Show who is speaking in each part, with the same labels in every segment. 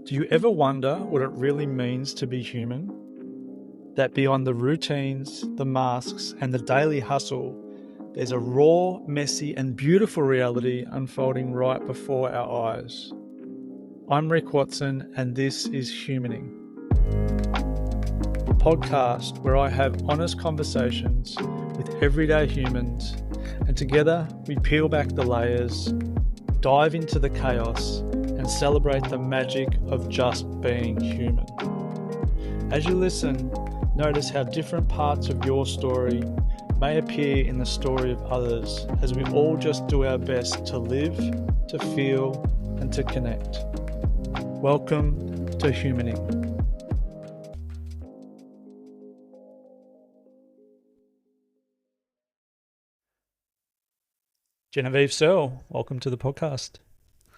Speaker 1: Do you ever wonder what it really means to be human? That beyond the routines, the masks, and the daily hustle, there's a raw, messy, and beautiful reality unfolding right before our eyes. I'm Rick Watson, and this is Humaning, a podcast where I have honest conversations with everyday humans, and together we peel back the layers, dive into the chaos, and celebrate the magic of just being human. As you listen, notice how different parts of your story may appear in the story of others as we all just do our best to live, to feel, and to connect. Welcome to Humaning. Genevieve Searle, welcome to the podcast.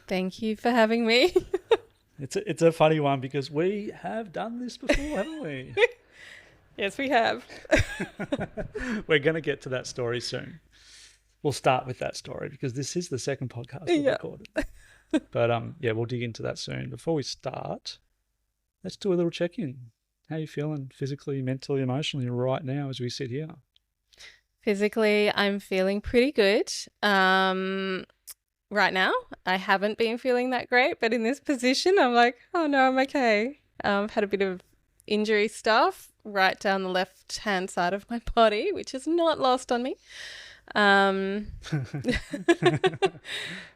Speaker 2: Thank you for having me.
Speaker 1: It's a funny one because we have done this before, haven't we?
Speaker 2: Yes, we have.
Speaker 1: We're going to get to that story soon. We'll start with that story because this is the second podcast we've recorded. But we'll dig into that soon. Before we start, let's do a little check-in. How are you feeling physically, mentally, emotionally right now as we sit here?
Speaker 2: Physically, I'm feeling pretty good. Right now, I haven't been feeling that great, but in this position, I'm like, oh no, I'm okay. I've had a bit of injury stuff right down the left-hand side of my body, which is not lost on me.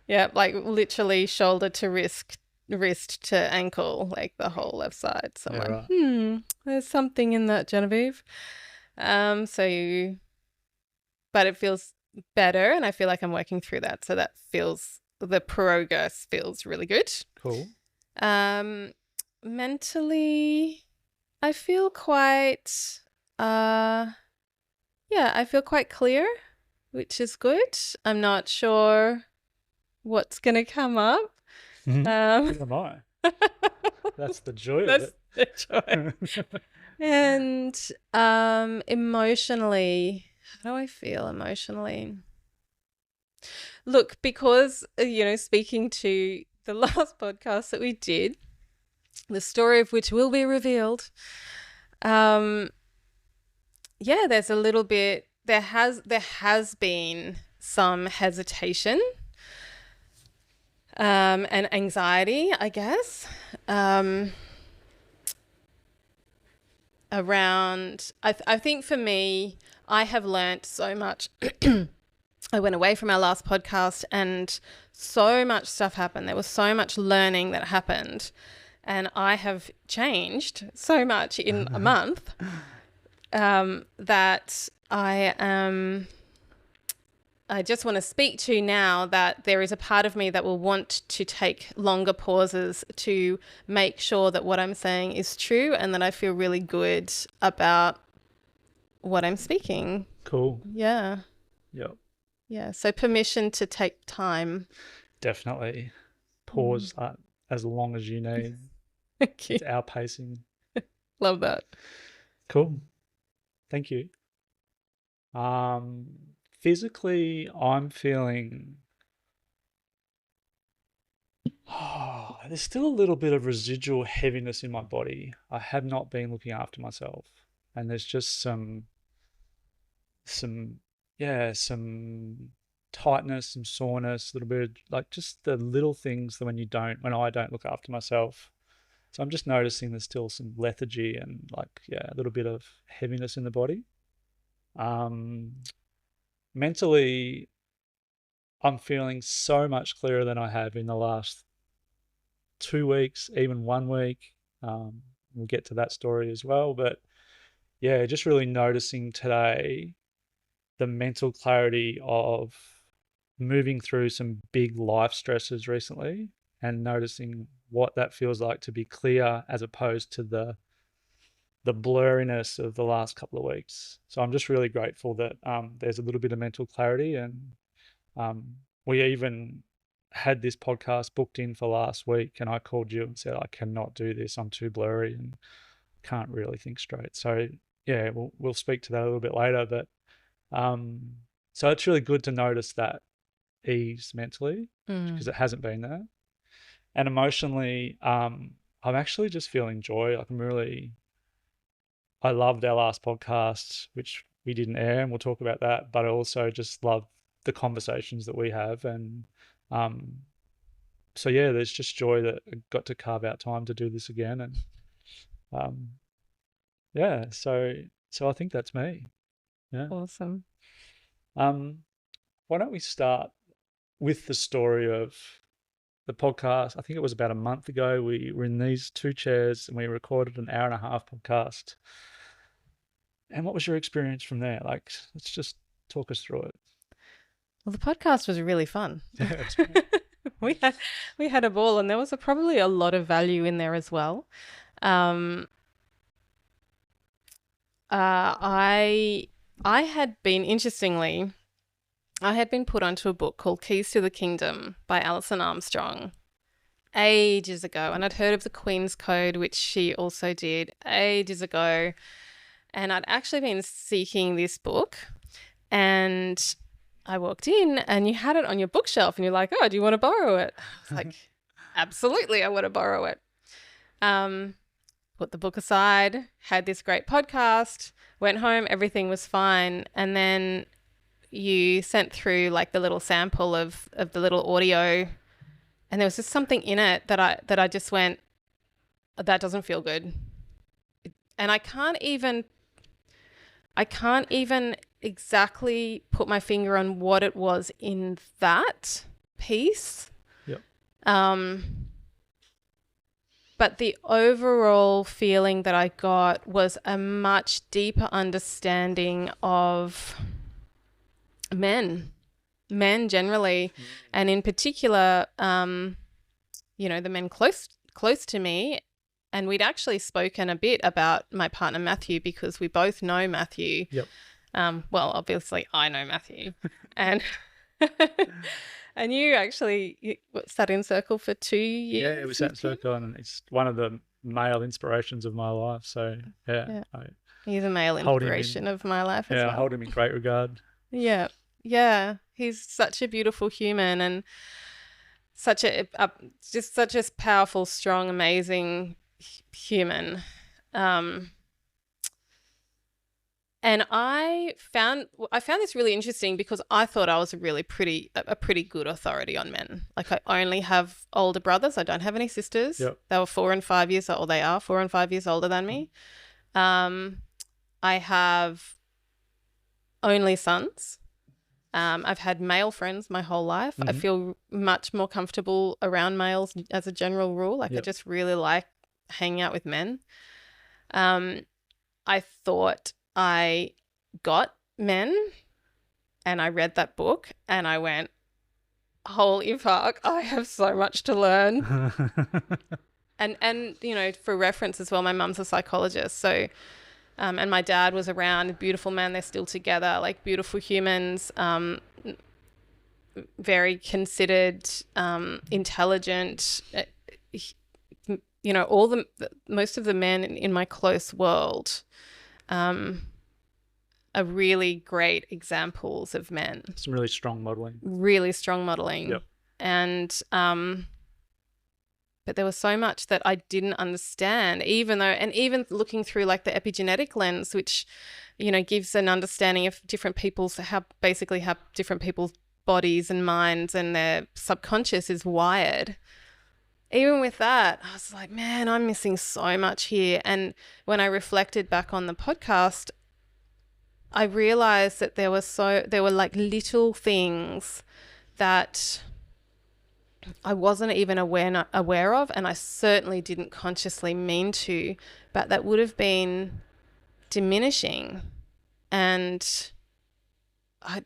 Speaker 2: Yeah, like literally shoulder to wrist to ankle, like the whole left side. So I'm like, there's something in that, Genevieve. But it feels better, and I feel like I'm working through that. So the progress feels really good.
Speaker 1: Cool.
Speaker 2: Mentally, I feel quite, I feel quite clear, which is good. I'm not sure what's going to come up.
Speaker 1: Neither am I. That's the joy of it.
Speaker 2: That's the joy. And emotionally, how do I feel emotionally? Look, because, speaking to the last podcast that we did, the story of which will be revealed, there's a little bit, there has been some hesitation and anxiety, I guess, around, I think for me, I have learnt so much. I went away from our last podcast and so much stuff happened. There was so much learning that happened, and I have changed so much in a month that I just want to speak to now that there is a part of me that will want to take longer pauses to make sure that what I'm saying is true and that I feel really good about what I'm speaking.
Speaker 1: Cool.
Speaker 2: Yeah.
Speaker 1: Yep.
Speaker 2: Yeah. So permission to take time.
Speaker 1: Definitely. Pause as long as you need.
Speaker 2: Thank you.
Speaker 1: It's our pacing.
Speaker 2: Love that.
Speaker 1: Cool. Thank you. Physically, I'm feeling there's still a little bit of residual heaviness in my body. I have not been looking after myself, and there's just some tightness, some soreness, a little bit of, like, just the little things that when I don't look after myself. So I'm just noticing there's still some lethargy and a little bit of heaviness in the body. Mentally, I'm feeling so much clearer than I have in the last 2 weeks, even 1 week. We'll get to that story as well. But yeah, just really noticing today the mental clarity of moving through some big life stresses recently and noticing what that feels like to be clear as opposed to the blurriness of the last couple of weeks. So I'm just really grateful that there's a little bit of mental clarity, and we even had this podcast booked in for last week, and I called you and said, I cannot do this. I'm too blurry and can't really think straight. So yeah, we'll speak to that a little bit later. But so it's really good to notice that ease mentally because it hasn't been there. And emotionally, I'm actually just feeling joy. Like I loved our last podcast, which we didn't air, and we'll talk about that. But I also just love the conversations that we have, and um, so yeah, there's just joy that I got to carve out time to do this again, and um, yeah, so I think that's me. Yeah.
Speaker 2: Awesome.
Speaker 1: Why don't we start with the story of the podcast? I think it was about a month ago. We were in these two chairs and we recorded an hour and a half podcast. And what was your experience from there? Like, let's just talk us through it.
Speaker 2: Well, the podcast was really fun.
Speaker 1: Yeah, it's great.
Speaker 2: we had a ball, and there was probably a lot of value in there as well. I had been, interestingly, I had been put onto a book called Keys to the Kingdom by Alison Armstrong ages ago, and I'd heard of the Queen's Code, which she also did ages ago, and I'd actually been seeking this book, and I walked in and you had it on your bookshelf and you're like, oh, do you want to borrow it? I was like, absolutely, I want to borrow it. Put the book aside, had this great podcast, went home, everything was fine. And then you sent through like the little sample of the little audio, and there was just something in it that I just went, that doesn't feel good. And I can't even exactly put my finger on what it was in that piece.
Speaker 1: Yep.
Speaker 2: But the overall feeling that I got was a much deeper understanding of men generally, and in particular, the men close to me. And we'd actually spoken a bit about my partner, Matthew, because we both know Matthew.
Speaker 1: Yep.
Speaker 2: Well, obviously I know Matthew. And and you sat in Circle for 2 years.
Speaker 1: Yeah, we sat in Circle, and it's one of the male inspirations of my life. So, yeah.
Speaker 2: He's a male inspiration of my life as well.
Speaker 1: Yeah, I hold him in great regard.
Speaker 2: Yeah. Yeah. He's such a beautiful human, and such a powerful, strong, amazing human. And I found this really interesting because I thought I was a pretty good authority on men. Like, I only have older brothers. I don't have any sisters.
Speaker 1: Yep.
Speaker 2: They are 4 and 5 years older than me. I have only sons. I've had male friends my whole life. I feel much more comfortable around males as a general rule. Like, I just really like hanging out with men. I thought I got men, and I read that book and I went, holy fuck, I have so much to learn. and for reference as well, my mum's a psychologist, so and my dad was around. Beautiful man, they're still together, like beautiful humans, very considered, intelligent. Most of the men in my close world are really great examples of men.
Speaker 1: Some really strong modeling.
Speaker 2: Yep. And but there was so much that I didn't understand, even looking through like the epigenetic lens, which, gives an understanding of different people's, how different people's bodies and minds and their subconscious is wired. Even with that, I was like, man, I'm missing so much here. And when I reflected back on the podcast, I realized that there were like little things that I wasn't even aware of, and I certainly didn't consciously mean to, but that would have been diminishing. And I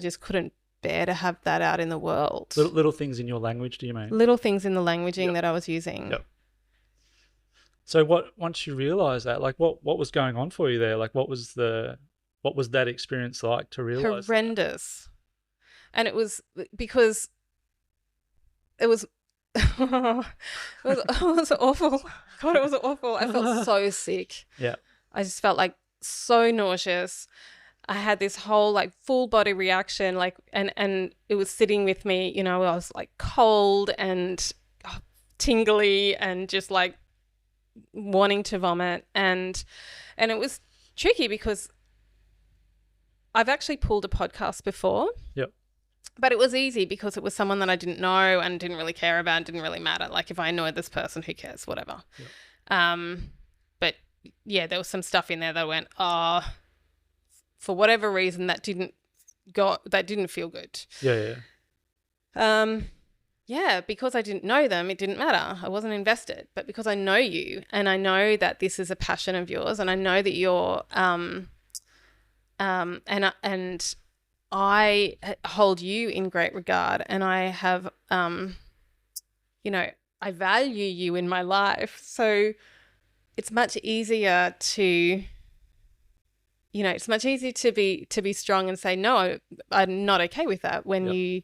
Speaker 2: just couldn't bear to have that out in the world.
Speaker 1: Little things in your language, do you mean?
Speaker 2: Little things in the languaging that I was using.
Speaker 1: Yep. So once you realize that, like what was going on for you there? Like what was that experience like to realize?
Speaker 2: Horrendous. And it was because it was it was awful. God, it was awful. I felt so sick.
Speaker 1: Yeah.
Speaker 2: I just felt like so nauseous. I had this whole like full body reaction, like, and it was sitting with me, I was like cold and tingly and just like wanting to vomit, and it was tricky because I've actually pulled a podcast before.
Speaker 1: Yep.
Speaker 2: But it was easy because it was someone that I didn't know and didn't really care about and didn't really matter. Like if I annoyed this person, who cares, whatever.
Speaker 1: Yep.
Speaker 2: But yeah, there was some stuff in there that went, for whatever reason that didn't feel good.
Speaker 1: Yeah.
Speaker 2: Yeah, because I didn't know them, it didn't matter. I wasn't invested. But because I know you and I know that this is a passion of yours and I know that you're and I hold you in great regard, and I have, I value you in my life. So it's much easier to, it's much easier to be strong and say, no, I'm not okay with that when you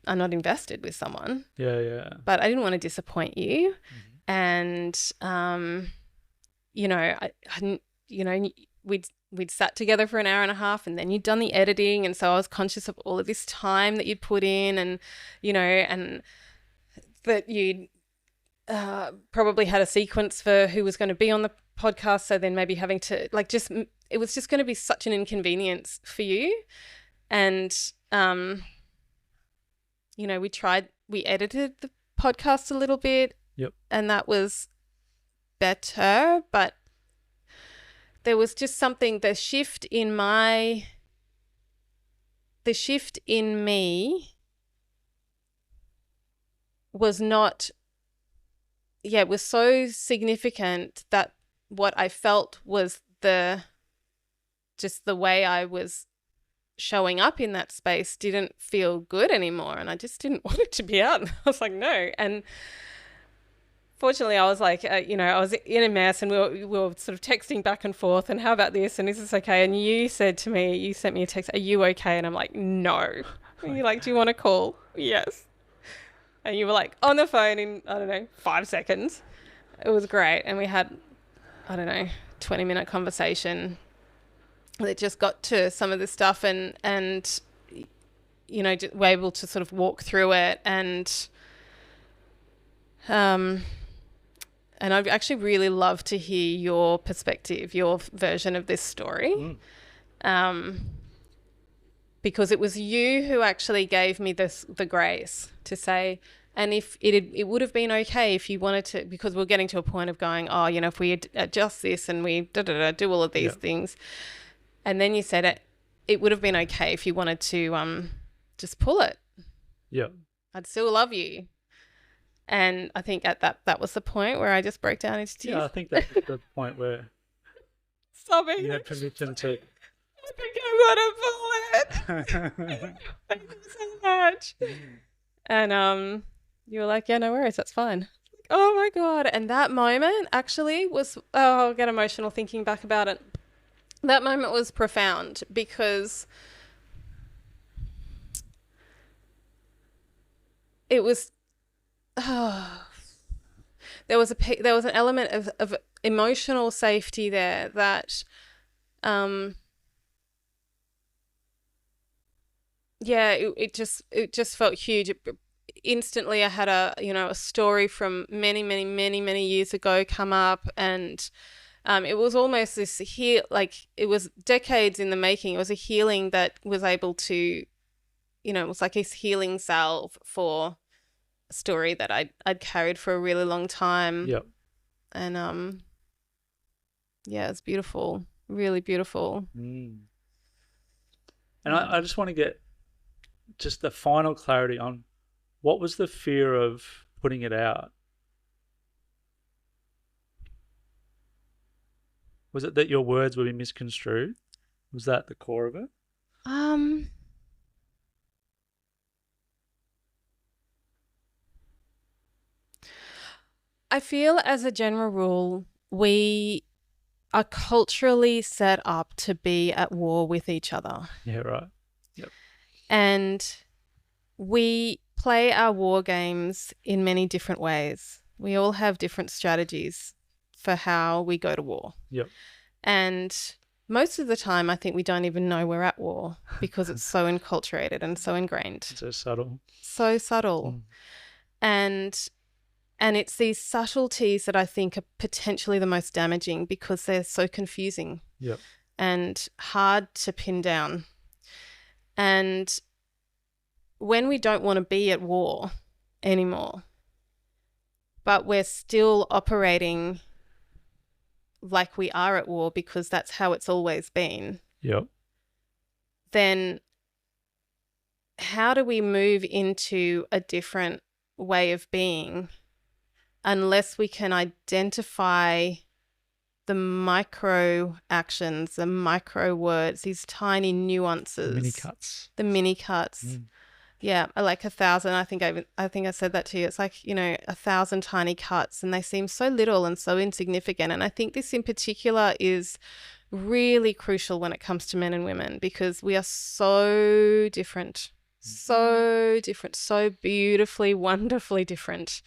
Speaker 2: are not invested with someone.
Speaker 1: Yeah.
Speaker 2: But I didn't want to disappoint you.
Speaker 1: Mm-hmm.
Speaker 2: And, I hadn't, we'd sat together for an hour and a half, and then you'd done the editing. And so I was conscious of all of this time that you'd put in, and, and that you'd probably had a sequence for who was going to be on the podcast. So then maybe having to it was just going to be such an inconvenience for you. And, we edited the podcast a little bit.
Speaker 1: Yep.
Speaker 2: And that was better, but there was just something, the shift in me was not, it was so significant that what I felt was just the way I was showing up in that space didn't feel good anymore, and I just didn't want it to be out. I was like, no. And fortunately, I was like, I was in a mess, and we were sort of texting back and forth, and how about this, and is this okay? And you sent me a text, are you okay? And I'm like, no. And you're like, do you want to call? Yes. And you were like on the phone in, 5 seconds. It was great. And we had, 20-minute conversation that just got to some of the stuff, and we're able to sort of walk through it, and I'd actually really love to hear your perspective, your version of this story. Because it was you who actually gave me the grace to say, and if it would have been okay if you wanted to, because we're getting to a point of going, if we adjust this and we do all of these things. And then you said it would have been okay if you wanted to just pull it.
Speaker 1: Yeah.
Speaker 2: I'd still love you. And I think at that was the point where I just broke down into tears.
Speaker 1: Yeah, I think that's the point where
Speaker 2: sobbing.
Speaker 1: You had permission to.
Speaker 2: I think I want to pull it. Thank you so much. And you were like, yeah, no worries, that's fine. Oh my God. And that moment actually was, I'll get emotional thinking back about it. That moment was profound because it was, there was an element of emotional safety there that, it just felt huge. Instantly, I had a story from many years ago come up, and it was almost this it was decades in the making. It was a healing that was able to, it was like a healing salve for a story that I'd carried for a really long time.
Speaker 1: Yep.
Speaker 2: And it's beautiful, really beautiful.
Speaker 1: And I just want to get just the final clarity on what was the fear of putting it out? Was it that your words would be misconstrued? Was that the core of it?
Speaker 2: I feel as a general rule, we are culturally set up to be at war with each other.
Speaker 1: Yeah, right. Yep.
Speaker 2: And we play our war games in many different ways. We all have different strategies for how we go to war.
Speaker 1: Yep.
Speaker 2: And most of the time, I think we don't even know we're at war because it's so enculturated and so ingrained.
Speaker 1: So subtle.
Speaker 2: So subtle. And And it's these subtleties that I think are potentially the most damaging because they're so confusing
Speaker 1: Yep.
Speaker 2: and hard to pin down. And when we don't want to be at war anymore, but we're still operating like we are at war because that's how it's always been,
Speaker 1: Yep.
Speaker 2: then how do we move into a different way of being unless we can identify the micro actions, the micro words, these tiny nuances,
Speaker 1: Mini cuts.
Speaker 2: the mini cuts. Yeah, I like 1,000. I think I said that to you. It's like, 1,000 tiny cuts, and they seem so little and so insignificant. And I think this in particular is really crucial when it comes to men and women because we are so different, so beautifully, wonderfully different.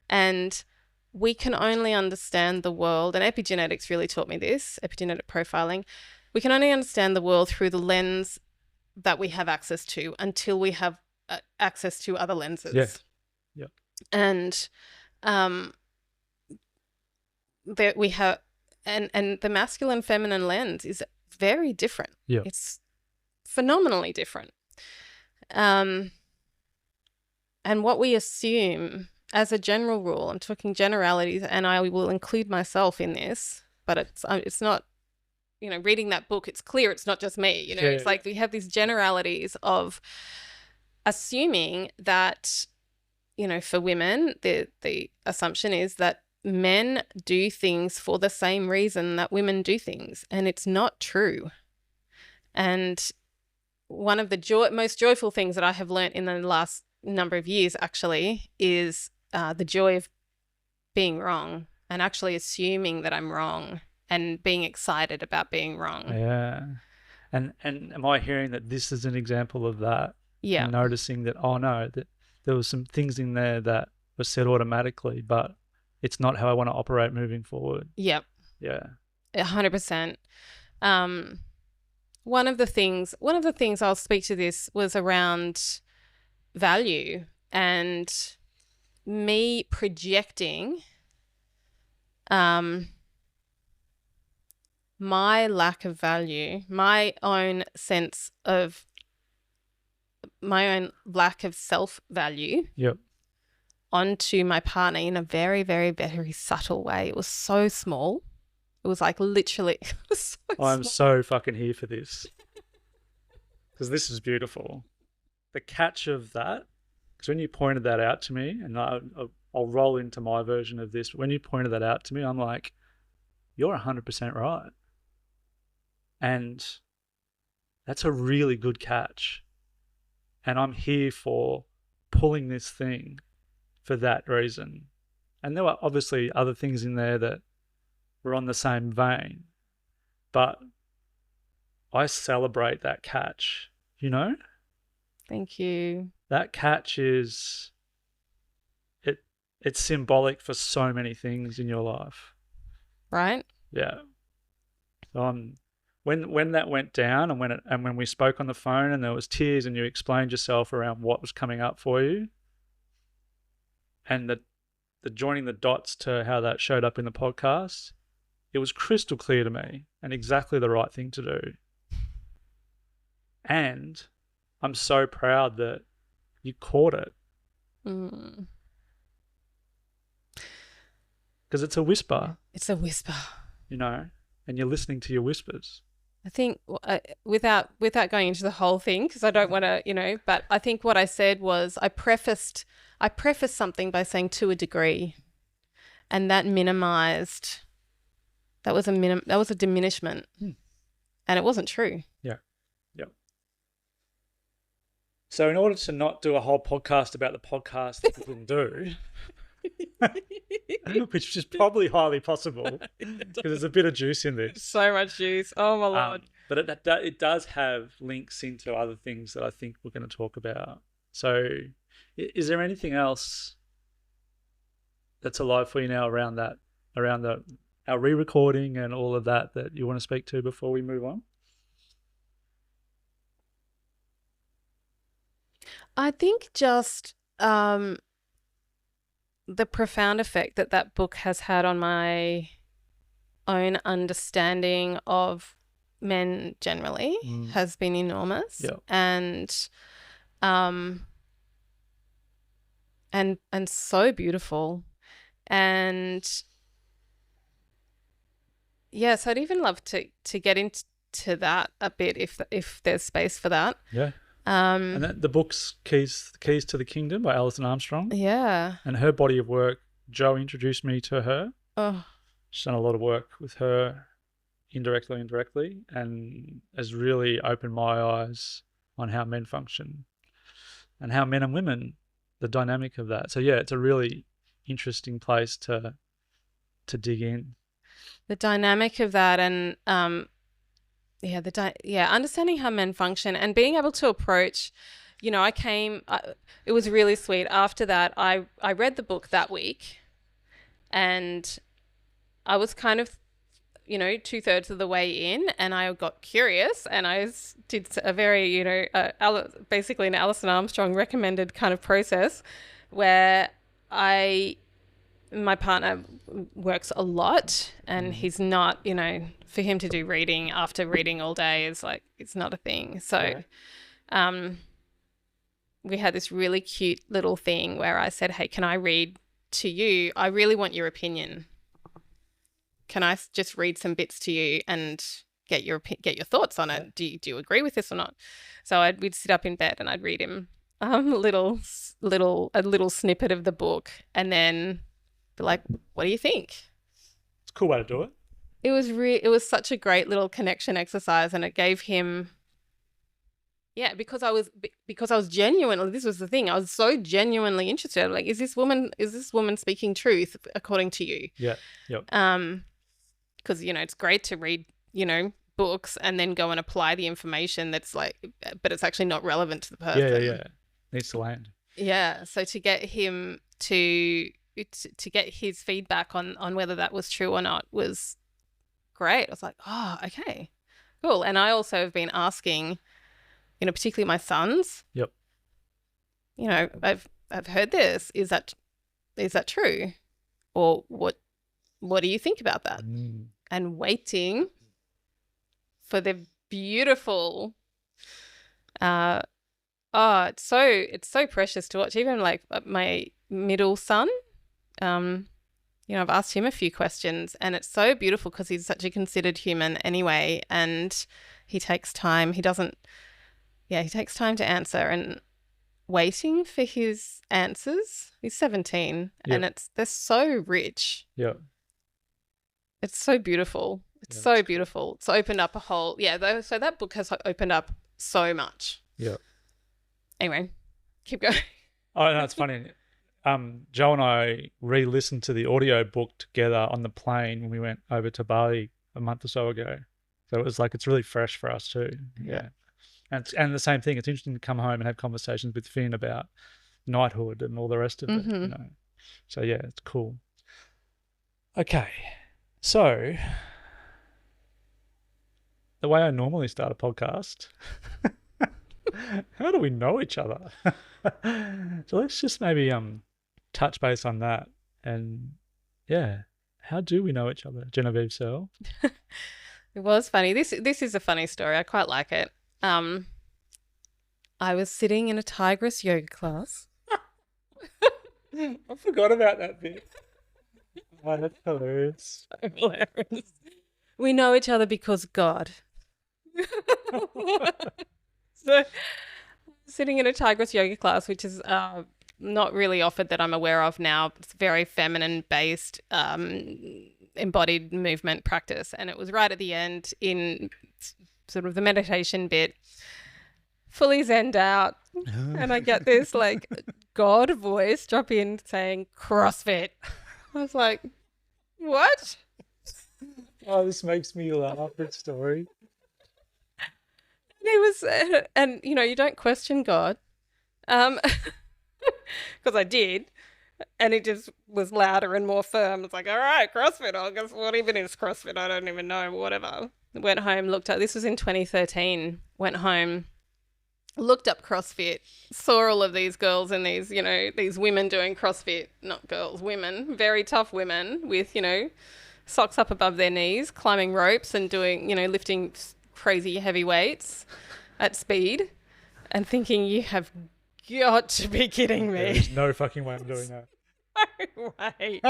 Speaker 2: And we can only understand the world, and epigenetics really taught me this, epigenetic profiling. We can only understand the world through the lens that we have access to until we have access to other lenses.
Speaker 1: Yeah. Yep.
Speaker 2: And that we have, and the masculine feminine lens is very different.
Speaker 1: Yeah.
Speaker 2: It's phenomenally different. And what we assume as a general rule, I'm talking generalities, and I will include myself in this, but it's not, reading that book, it's clear it's not just me, it's like we have these generalities of assuming that, for women, the assumption is that men do things for the same reason that women do things, and it's not true. And one of the most joyful things that I have learnt in the last number of years actually is the joy of being wrong and actually assuming that I'm wrong and being excited about being wrong.
Speaker 1: Yeah. And am I hearing that this is an example of that?
Speaker 2: Yeah.
Speaker 1: And noticing that, oh no, that there was some things in there that were said automatically, but it's not how I want to operate moving forward.
Speaker 2: Yep.
Speaker 1: Yeah.
Speaker 2: 100%. One of the things I'll speak to this was around value and me projecting my lack of value, my own lack of self-value onto my partner in a very, very, very subtle way. It was so small. It was like literally
Speaker 1: I'm so fucking here for this because this is beautiful. The catch of that, because when you pointed that out to me, and I'll roll into my version of this, but when you pointed that out to me, I'm like, you're 100% right. And that's a really good catch. And I'm here for pulling this thing for that reason. And there were obviously other things in there that were on the same vein, but I celebrate that catch,
Speaker 2: Thank you.
Speaker 1: That catch is, it's symbolic for so many things in your life.
Speaker 2: Right?
Speaker 1: Yeah. So when that went down and when we spoke on the phone and there was tears and you explained yourself around what was coming up for you and the joining the dots to how that showed up in the podcast, it was crystal clear to me and exactly the right thing to do. And I'm so proud that you caught it. Because it's a whisper.
Speaker 2: It's a whisper.
Speaker 1: And you're listening to your whispers.
Speaker 2: I think without going into the whole thing, because I don't want to, but I think what I said was I prefaced something by saying to a degree, and that minimized. That was a diminishment, and it wasn't true.
Speaker 1: Yeah. So in order to not do a whole podcast about the podcast that we didn't do, which is probably highly possible because there's a bit of juice in this.
Speaker 2: So much juice. Oh my Lord.
Speaker 1: But it does have links into other things that I think we're going to talk about. So is there anything else that's alive for you now around our re-recording and all of that you want to speak to before we move on?
Speaker 2: I think just the profound effect that that book has had on my own understanding of men generally has been enormous.
Speaker 1: Yeah.
Speaker 2: And so beautiful. And yes, I'd even love to get into that a bit if there's space for that.
Speaker 1: Yeah. And then the book's Keys to the Kingdom by Alison Armstrong.
Speaker 2: Yeah.
Speaker 1: And her body of work, Joe introduced me to her.
Speaker 2: Oh.
Speaker 1: She's done a lot of work with her indirectly, and has really opened my eyes on how men function and how men and women, the dynamic of that. So yeah, it's a really interesting place to dig in.
Speaker 2: The dynamic of that, and understanding how men function and being able to approach, you know, it was really sweet. After that, I read the book that week, and I was kind of, you know, 2/3 of the way in, and I got curious, and I did a very, you know, basically an Alison Armstrong recommended kind of process where my partner works a lot, and he's not, you know, for him to do reading after reading all day is like, it's not a thing. So we had this really cute little thing where I said, hey, can I read to you? I really want your opinion. Can I just read some bits to you and get your thoughts on it? Do you agree with this or not? So we'd sit up in bed and I'd read him a little snippet of the book, and then be like, what do you think?
Speaker 1: It's a cool way to do it.
Speaker 2: It was such a great little connection exercise, and it gave him, because I was genuinely, this was the thing, I was so genuinely interested. Like, is this woman speaking truth according to you?
Speaker 1: Yeah. Yep.
Speaker 2: Because, you know, it's great to read, you know, books and then go and apply the information that's like, but it's actually not relevant to the person.
Speaker 1: Yeah. Needs to land.
Speaker 2: Yeah. So to get him to get his feedback on whether that was true or not was great. I was like, oh, okay, cool. And I also have been asking, you know, particularly my sons.
Speaker 1: Yep.
Speaker 2: You know, I've heard this. Is that true? Or what do you think about that? And waiting for the beautiful it's so precious to watch. Even like my middle son, you know, I've asked him a few questions, and it's so beautiful because he's such a considered human anyway, and he takes time. He takes time to answer, and waiting for his answers. He's 17, and they're so rich.
Speaker 1: Yeah.
Speaker 2: It's so beautiful. It's so beautiful. It's opened up a whole, so that book has opened up so much.
Speaker 1: Yeah.
Speaker 2: Anyway, keep going.
Speaker 1: Oh, no, it's funny. Joe and I re-listened to the audio book together on the plane when we went over to Bali a month or so ago. So it was like, it's really fresh for us too. Yeah. And the same thing, it's interesting to come home and have conversations with Finn about knighthood and all the rest of it, you know. So yeah, it's cool. Okay. So the way I normally start a podcast, how do we know each other? So let's just maybe touch base on that. And yeah, how do we know each other, Genevieve Searle?
Speaker 2: It was funny. This is a funny story. I quite like it. I was sitting in a tigress yoga class.
Speaker 1: I forgot about that bit. Oh, that's hilarious.
Speaker 2: So hilarious. We know each other because God. So, sitting in a tigress yoga class, which is not really offered that I'm aware of now. It's very feminine-based, embodied movement practice. And it was right at the end in sort of the meditation bit, fully zenned out. And I get this like God voice drop in saying CrossFit. I was like, what?
Speaker 1: Oh, this makes me laugh, this story.
Speaker 2: And he was, and you know, you don't question God. Because I did. And it just was louder and more firm. It's like, all right, CrossFit. I guess what even is CrossFit? I don't even know, whatever. Went home, looked at, this was in 2013, went home looked up CrossFit, saw all of these girls and these, these women doing CrossFit, not girls, women, very tough women with, socks up above their knees, climbing ropes and doing, lifting crazy heavy weights at speed, and thinking, you have got to be kidding me.
Speaker 1: There's no fucking way I'm doing that.
Speaker 2: No way.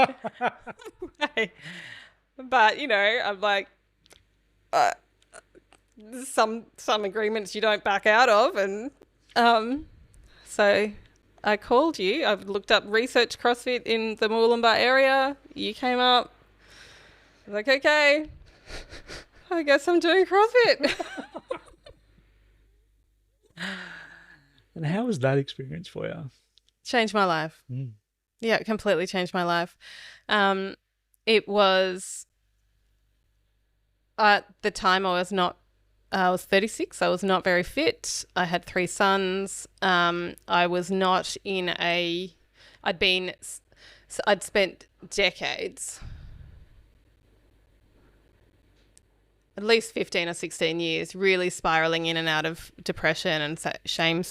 Speaker 2: Way. But, I'm like, some agreements you don't back out of. And so I called you. I've looked up research CrossFit in the Moolumbar area. You came up. I was like, okay, I guess I'm doing CrossFit.
Speaker 1: And how was that experience for you?
Speaker 2: Changed my life.
Speaker 1: Mm.
Speaker 2: Yeah, it completely changed my life. It was, at the time I was 36. I was not very fit. I had 3 sons. I was not in I'd spent decades, at least 15 or 16 years, really spiraling in and out of depression and shame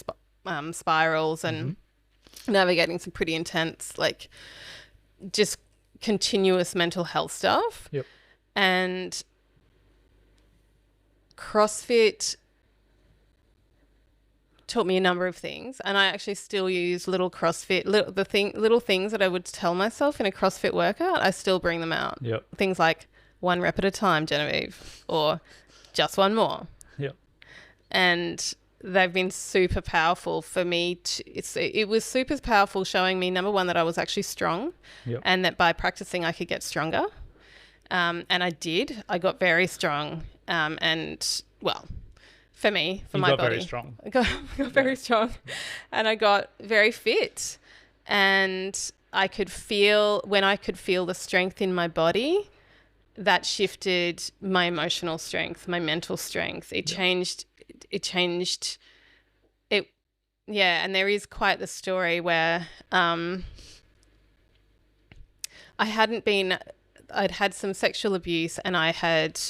Speaker 2: spirals, and navigating some pretty intense, like, just continuous mental health stuff.
Speaker 1: Yep.
Speaker 2: And CrossFit taught me a number of things, and I actually still use little things that I would tell myself in a CrossFit workout. I still bring them out.
Speaker 1: Yep.
Speaker 2: Things like 1 rep at a time, Genevieve, or just 1 more.
Speaker 1: Yep.
Speaker 2: And they've been super powerful for me. It was super powerful, showing me, number one, that I was actually strong.
Speaker 1: Yep.
Speaker 2: And that by practicing I could get stronger. And I did. I got very strong. And, well, for me, for my body. You got
Speaker 1: very strong.
Speaker 2: I got very strong. And I got very fit. And when I could feel the strength in my body, that shifted my emotional strength, my mental strength. It changed it. Yeah. And there is quite the story where, I'd had some sexual abuse, and I had,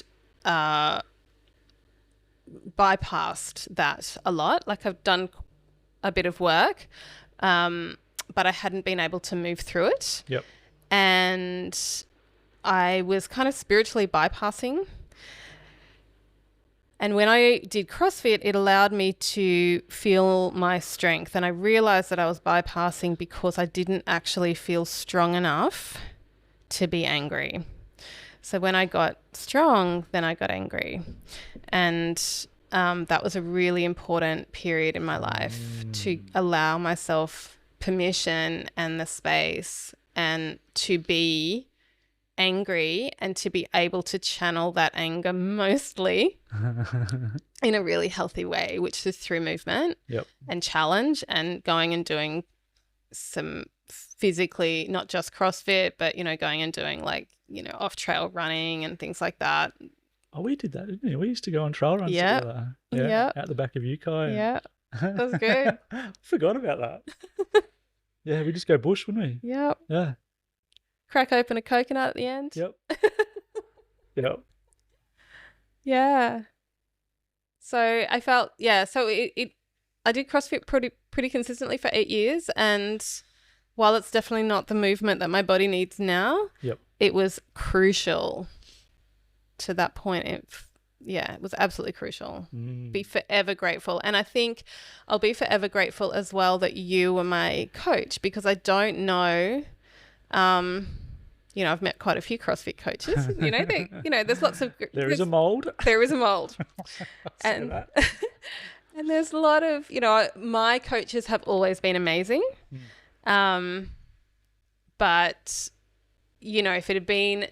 Speaker 2: bypassed that a lot. Like, I've done a bit of work, but I hadn't been able to move through it.
Speaker 1: Yep.
Speaker 2: And I was kind of spiritually bypassing. And when I did CrossFit, it allowed me to feel my strength. And I realized that I was bypassing because I didn't actually feel strong enough to be angry. So when I got strong, then I got angry. And that was a really important period in my life, to allow myself permission and the space and to be angry, and to be able to channel that anger mostly in a really healthy way, which is through movement.
Speaker 1: Yep.
Speaker 2: And challenge, and going and doing some physically, not just CrossFit, but, going and doing, like, off trail running and things like that.
Speaker 1: Oh, we did that, didn't we? We used to go on trail runs together. Yeah.
Speaker 2: Yep.
Speaker 1: Out the back of Yukon.
Speaker 2: Yeah. That was good.
Speaker 1: Forgot about that. Yeah, we just go bush, wouldn't we?
Speaker 2: Yep.
Speaker 1: Yeah.
Speaker 2: Crack open a coconut at the end.
Speaker 1: Yep. Yep.
Speaker 2: Yeah. So I felt, so I did CrossFit pretty consistently for 8 years, and while it's definitely not the movement that my body needs now,
Speaker 1: yep,
Speaker 2: it was crucial to that point. It was absolutely crucial. Be forever grateful. And I think I'll be forever grateful as well that you were my coach, because I don't know, I've met quite a few CrossFit coaches. There's lots of...
Speaker 1: There is a mold.
Speaker 2: There is a mold. And there's a lot of, my coaches have always been amazing. But, if it had been,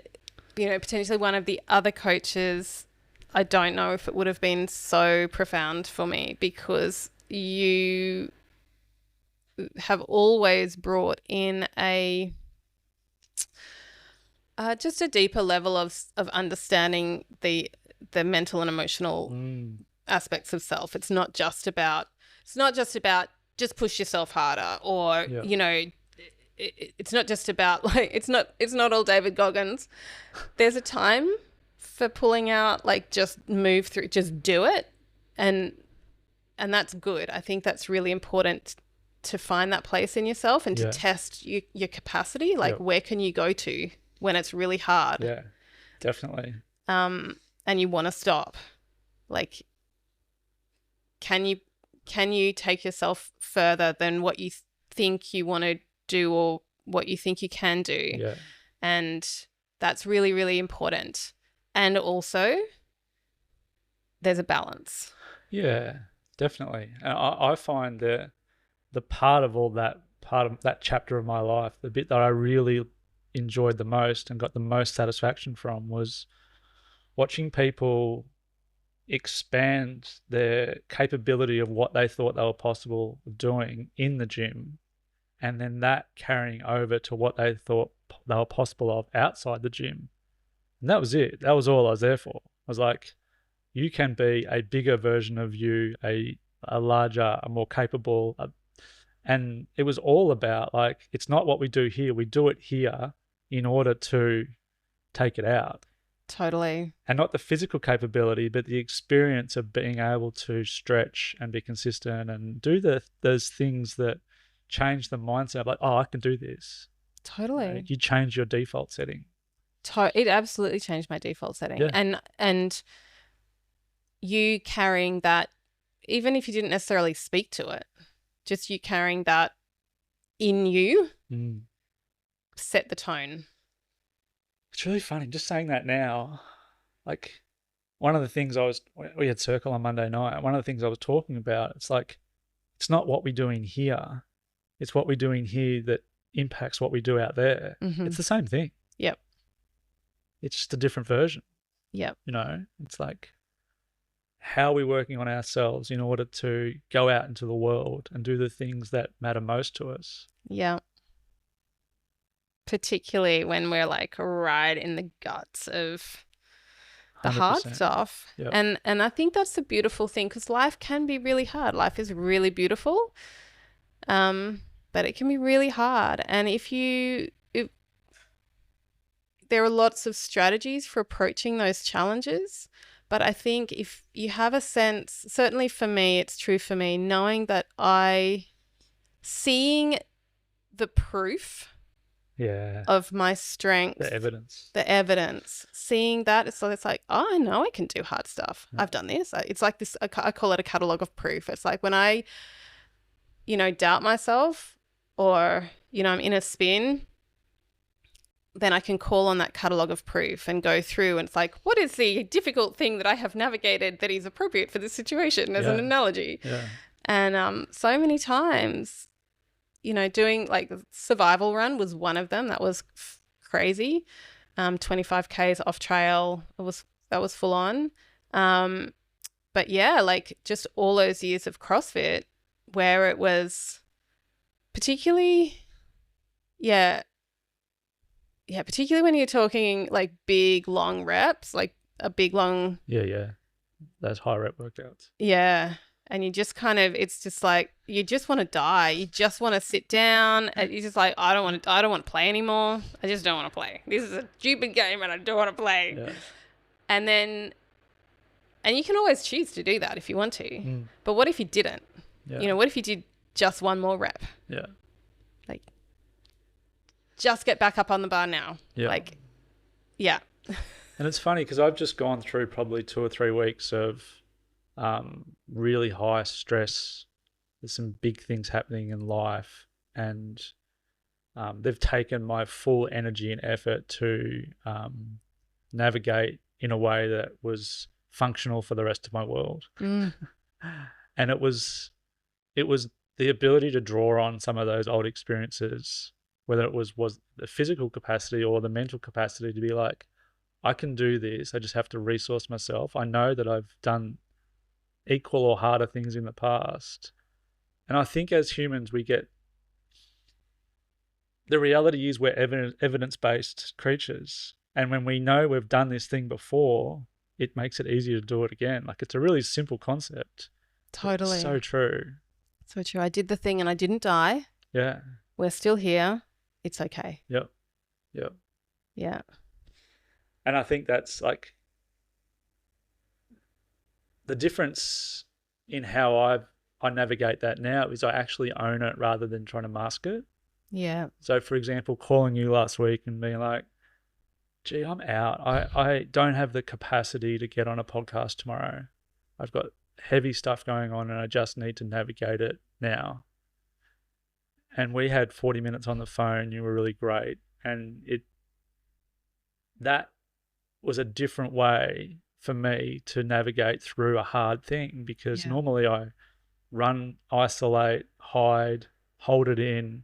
Speaker 2: potentially one of the other coaches, I don't know if it would have been so profound for me, because you have always brought in just a deeper level of understanding the mental and emotional aspects of self. It's not just about just push yourself harder, or it's not just about, like, it's not all David Goggins. There's a time for pulling out, like, just move through, just do it, and that's good. I think that's really important to find that place in yourself and to
Speaker 1: Yeah.
Speaker 2: test your capacity. Like,
Speaker 1: Yep.
Speaker 2: where can you go to when it's really hard?
Speaker 1: Yeah, definitely.
Speaker 2: And you want to stop. Like, can you take yourself further than what you think you want to do or what you think you can do?
Speaker 1: Yeah.
Speaker 2: And that's really, really important. And also, there's a balance.
Speaker 1: Yeah, definitely. And I find that the part of that chapter of my life, the bit that I really enjoyed the most and got the most satisfaction from was watching people expand their capability of what they thought they were possible of doing in the gym, and then that carrying over to what they thought they were possible of outside the gym. And that was it. That was all I was there for. I was like, you can be a bigger version of you, a larger, a more capable, and it was all about, like, it's not what we do here. We do it here in order to take it out.
Speaker 2: Totally.
Speaker 1: And not the physical capability, but the experience of being able to stretch and be consistent and do those things that change the mindset of, like, oh, I can do this.
Speaker 2: Totally.
Speaker 1: You know, you change your default setting.
Speaker 2: It absolutely changed my default setting.
Speaker 1: Yeah.
Speaker 2: And you carrying that, even if you didn't necessarily speak to it, just you carrying that in you set the tone.
Speaker 1: It's really funny just saying that now. Like, one of the things we had Circle on Monday night. One of the things I was talking about, it's like, it's not what we do in here. It's what we do in here that impacts what we do out there.
Speaker 2: Mm-hmm.
Speaker 1: It's the same thing.
Speaker 2: Yep.
Speaker 1: It's just a different version.
Speaker 2: Yep.
Speaker 1: You know, it's like, how are we working on ourselves in order to go out into the world and do the things that matter most to us?
Speaker 2: Yeah. Particularly when we're like right in the guts of the
Speaker 1: 100%.
Speaker 2: hard stuff.
Speaker 1: Yep.
Speaker 2: And I think that's the beautiful thing, because life can be really hard. Life is really beautiful, but it can be really hard. And there are lots of strategies for approaching those challenges. But I think if you have a sense, certainly for me, it's true for me, knowing that seeing the proof of my strength,
Speaker 1: the
Speaker 2: evidence, seeing that, it's like, oh, I know I can do hard stuff. Yeah. I've done this. It's like this, I call it a catalogue of proof. It's like when I, doubt myself, or, I'm in a spin, then I can call on that catalogue of proof and go through, and it's like, what is the difficult thing that I have navigated that is appropriate for this situation as an analogy? Yeah. And so many times, doing like the survival run was one of them. That was crazy. 25Ks off trail. That was full on. But yeah, like just all those years of CrossFit where it was particularly when you're talking like big, long reps, like a big, long...
Speaker 1: Yeah. Those high rep workouts.
Speaker 2: Yeah. And you just kind of, it's just like, you just want to die. You just want to sit down. And you're just like, I don't want to play anymore. I just don't want to play. This is a stupid game and I don't want to play. Yeah. And you can always choose to do that if you want to. But what if you didn't? Yeah. What if you did just one more rep?
Speaker 1: Yeah.
Speaker 2: Like, just get back up on the bar now.
Speaker 1: Yeah.
Speaker 2: Like, yeah.
Speaker 1: And it's funny because I've just gone through probably 2 or 3 weeks of really high stress. There's some big things happening in life, and they've taken my full energy and effort to navigate in a way that was functional for the rest of my world. And it was the ability to draw on some of those old experiences, whether it was the physical capacity or the mental capacity, to be like, I can do this. I just have to resource myself. I know that I've done equal or harder things in the past. And I think as humans, the reality is we're evidence-based creatures. And when we know we've done this thing before, it makes it easier to do it again. Like, it's a really simple concept.
Speaker 2: Totally.
Speaker 1: It's so true.
Speaker 2: So true. I did the thing and I didn't die.
Speaker 1: Yeah.
Speaker 2: We're still here. It's okay.
Speaker 1: Yep.
Speaker 2: Yeah.
Speaker 1: And I think that's like the difference in how I navigate that now is I actually own it rather than trying to mask it.
Speaker 2: Yeah.
Speaker 1: So, for example, calling you last week and being like, gee, I'm out. I don't have the capacity to get on a podcast tomorrow. I've got heavy stuff going on and I just need to navigate it now. And we had 40 minutes on the phone. You were really great. And that was a different way for me to navigate through a hard thing, because normally I run, isolate, hide, hold it in,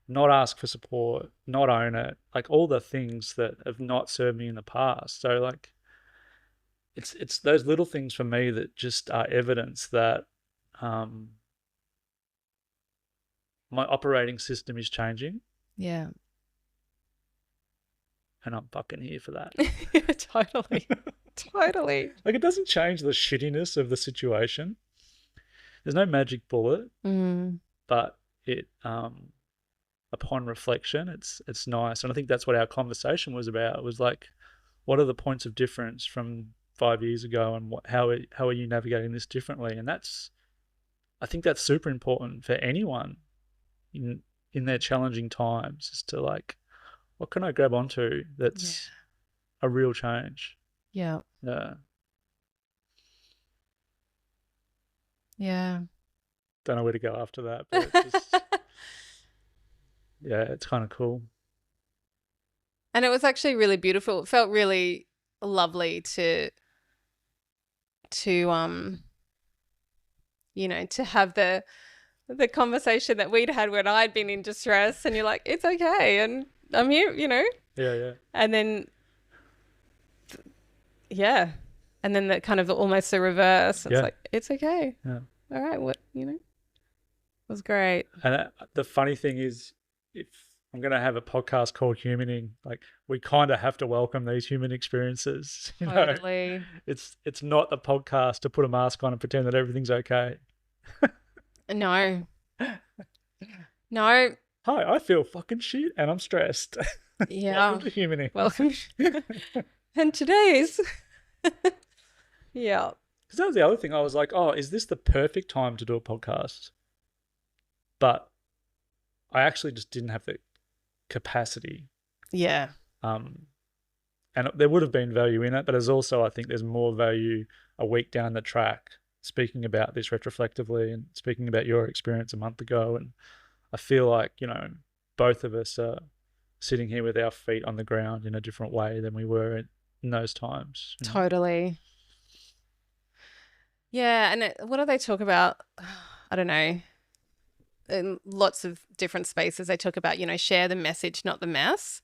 Speaker 1: not ask for support, not own it, like all the things that have not served me in the past. So like it's those little things for me that just are evidence that my operating system is changing.
Speaker 2: Yeah.
Speaker 1: And I'm fucking here for that.
Speaker 2: Totally. Totally.
Speaker 1: Like, it doesn't change the shittiness of the situation. There's no magic bullet, but it upon reflection, it's nice. And I think that's what our conversation was about. It was like, what are the points of difference from 5 years ago, and how are you navigating this differently? And I think that's super important for anyone in their challenging times, is to like, what can I grab onto that's a real change?
Speaker 2: Yeah.
Speaker 1: Yeah.
Speaker 2: Yeah.
Speaker 1: Don't know where to go after that, but it's just, yeah, it's kind of cool.
Speaker 2: And it was actually really beautiful. It felt really lovely to to have the conversation that we'd had when I'd been in distress, and you're like, it's okay, and I'm here,
Speaker 1: Yeah.
Speaker 2: And then and then that kind of almost the reverse. It's like, it's okay.
Speaker 1: Yeah.
Speaker 2: All right, what, it was great.
Speaker 1: And the funny thing is, if I'm going to have a podcast called Humaning, like, we kind of have to welcome these human experiences.
Speaker 2: Totally.
Speaker 1: It's not a podcast to put a mask on and pretend that everything's okay.
Speaker 2: No. No.
Speaker 1: Hi, I feel fucking shit and I'm stressed.
Speaker 2: Yeah.
Speaker 1: Welcome to Humaning.
Speaker 2: Welcome. And today's yeah.
Speaker 1: Because that was the other thing. I was like, oh, is this the perfect time to do a podcast? But I actually just didn't have the capacity.
Speaker 2: Yeah.
Speaker 1: And there would have been value in it, but there's also, I think there's more value a week down the track speaking about this retroflectively and speaking about your experience a month ago. And I feel like, both of us are sitting here with our feet on the ground in a different way than we were in those times.
Speaker 2: Totally. Yeah. And what do they talk about? I don't know. In lots of different spaces, they talk about, share the message, not the mess.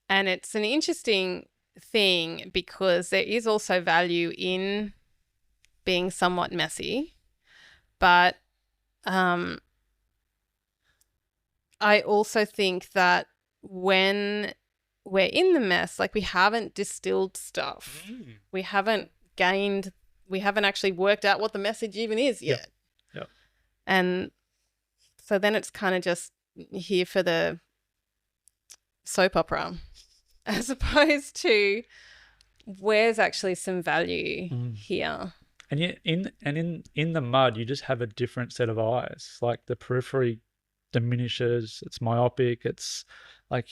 Speaker 2: And it's an interesting thing because there is also value in being somewhat messy. But I also think that when we're in the mess, like, we haven't distilled stuff. We haven't actually worked out what the message even is yet.
Speaker 1: Yep.
Speaker 2: And so then it's kind of just here for the soap opera, as opposed to where's actually some value here.
Speaker 1: And yet in the mud, you just have a different set of eyes. Like, the periphery diminishes, it's myopic, it's like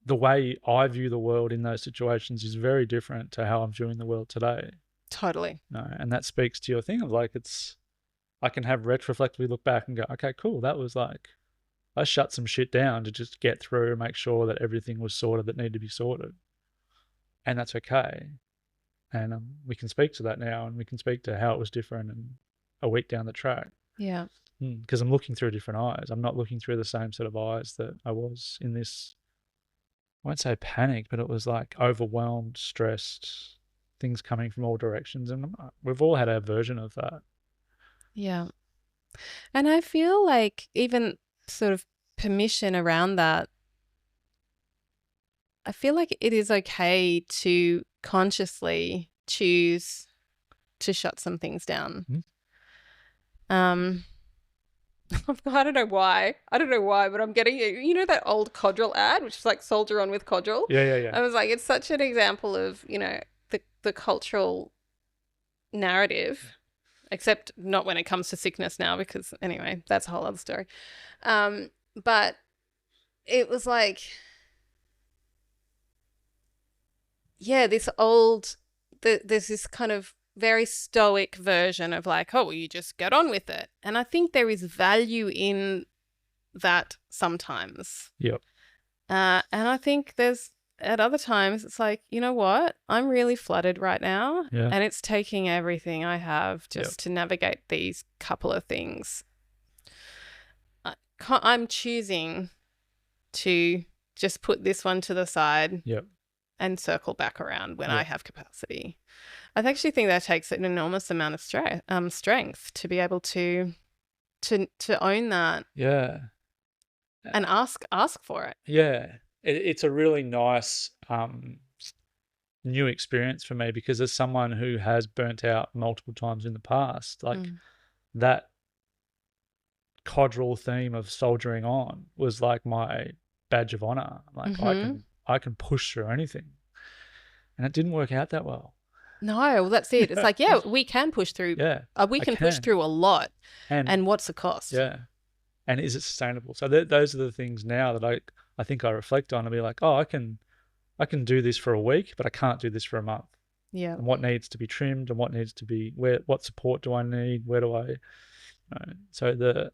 Speaker 1: the way I view the world in those situations is very different to how I'm viewing the world today.
Speaker 2: Totally.
Speaker 1: No, and that speaks to your thing of like, I can have retroflectively look back and go, okay, cool, that was like, I shut some shit down to just get through and make sure that everything was sorted that needed to be sorted. And that's okay. And we can speak to that now, and we can speak to how it was different and a week down the track.
Speaker 2: Yeah.
Speaker 1: Because I'm looking through different eyes. I'm not looking through the same set of eyes that I was in this, I won't say panic, but it was like overwhelmed, stressed, things coming from all directions. And we've all had our version of that.
Speaker 2: Yeah. And I feel like even sort of permission around that, I feel like it is okay to consciously choose to shut some things down. I don't know why, but I'm getting, that old Codral ad, which is like soldier on with Codral.
Speaker 1: Yeah.
Speaker 2: I was like, it's such an example of, the cultural narrative except not when it comes to sickness now, because anyway, that's a whole other story. But it was like, yeah, there's this kind of very stoic version of like, oh, well, you just get on with it. And I think there is value in that sometimes.
Speaker 1: Yep.
Speaker 2: And I think there's, at other times, it's like, you know what? I'm really flooded right now.
Speaker 1: Yeah.
Speaker 2: And it's taking everything I have just to navigate these couple of things. I'm choosing to just put this one to the side and circle back around when I have capacity. I actually think that takes an enormous amount of strength to be able to own that.
Speaker 1: Yeah.
Speaker 2: And ask for it.
Speaker 1: Yeah. It's a really nice new experience for me, because as someone who has burnt out multiple times in the past, like that Codral theme of soldiering on was like my badge of honor. Like I can push through anything. And it didn't work out that well.
Speaker 2: No, well, that's it. It's like, yeah, we can push through.
Speaker 1: Yeah.
Speaker 2: We can push through a lot. And what's the cost?
Speaker 1: Yeah. And is it sustainable? So those are the things now that I think I reflect on and be like, oh, I can do this for a week, but I can't do this for a month.
Speaker 2: Yeah.
Speaker 1: And what needs to be trimmed and what needs to be, what support do I need? Where do I, so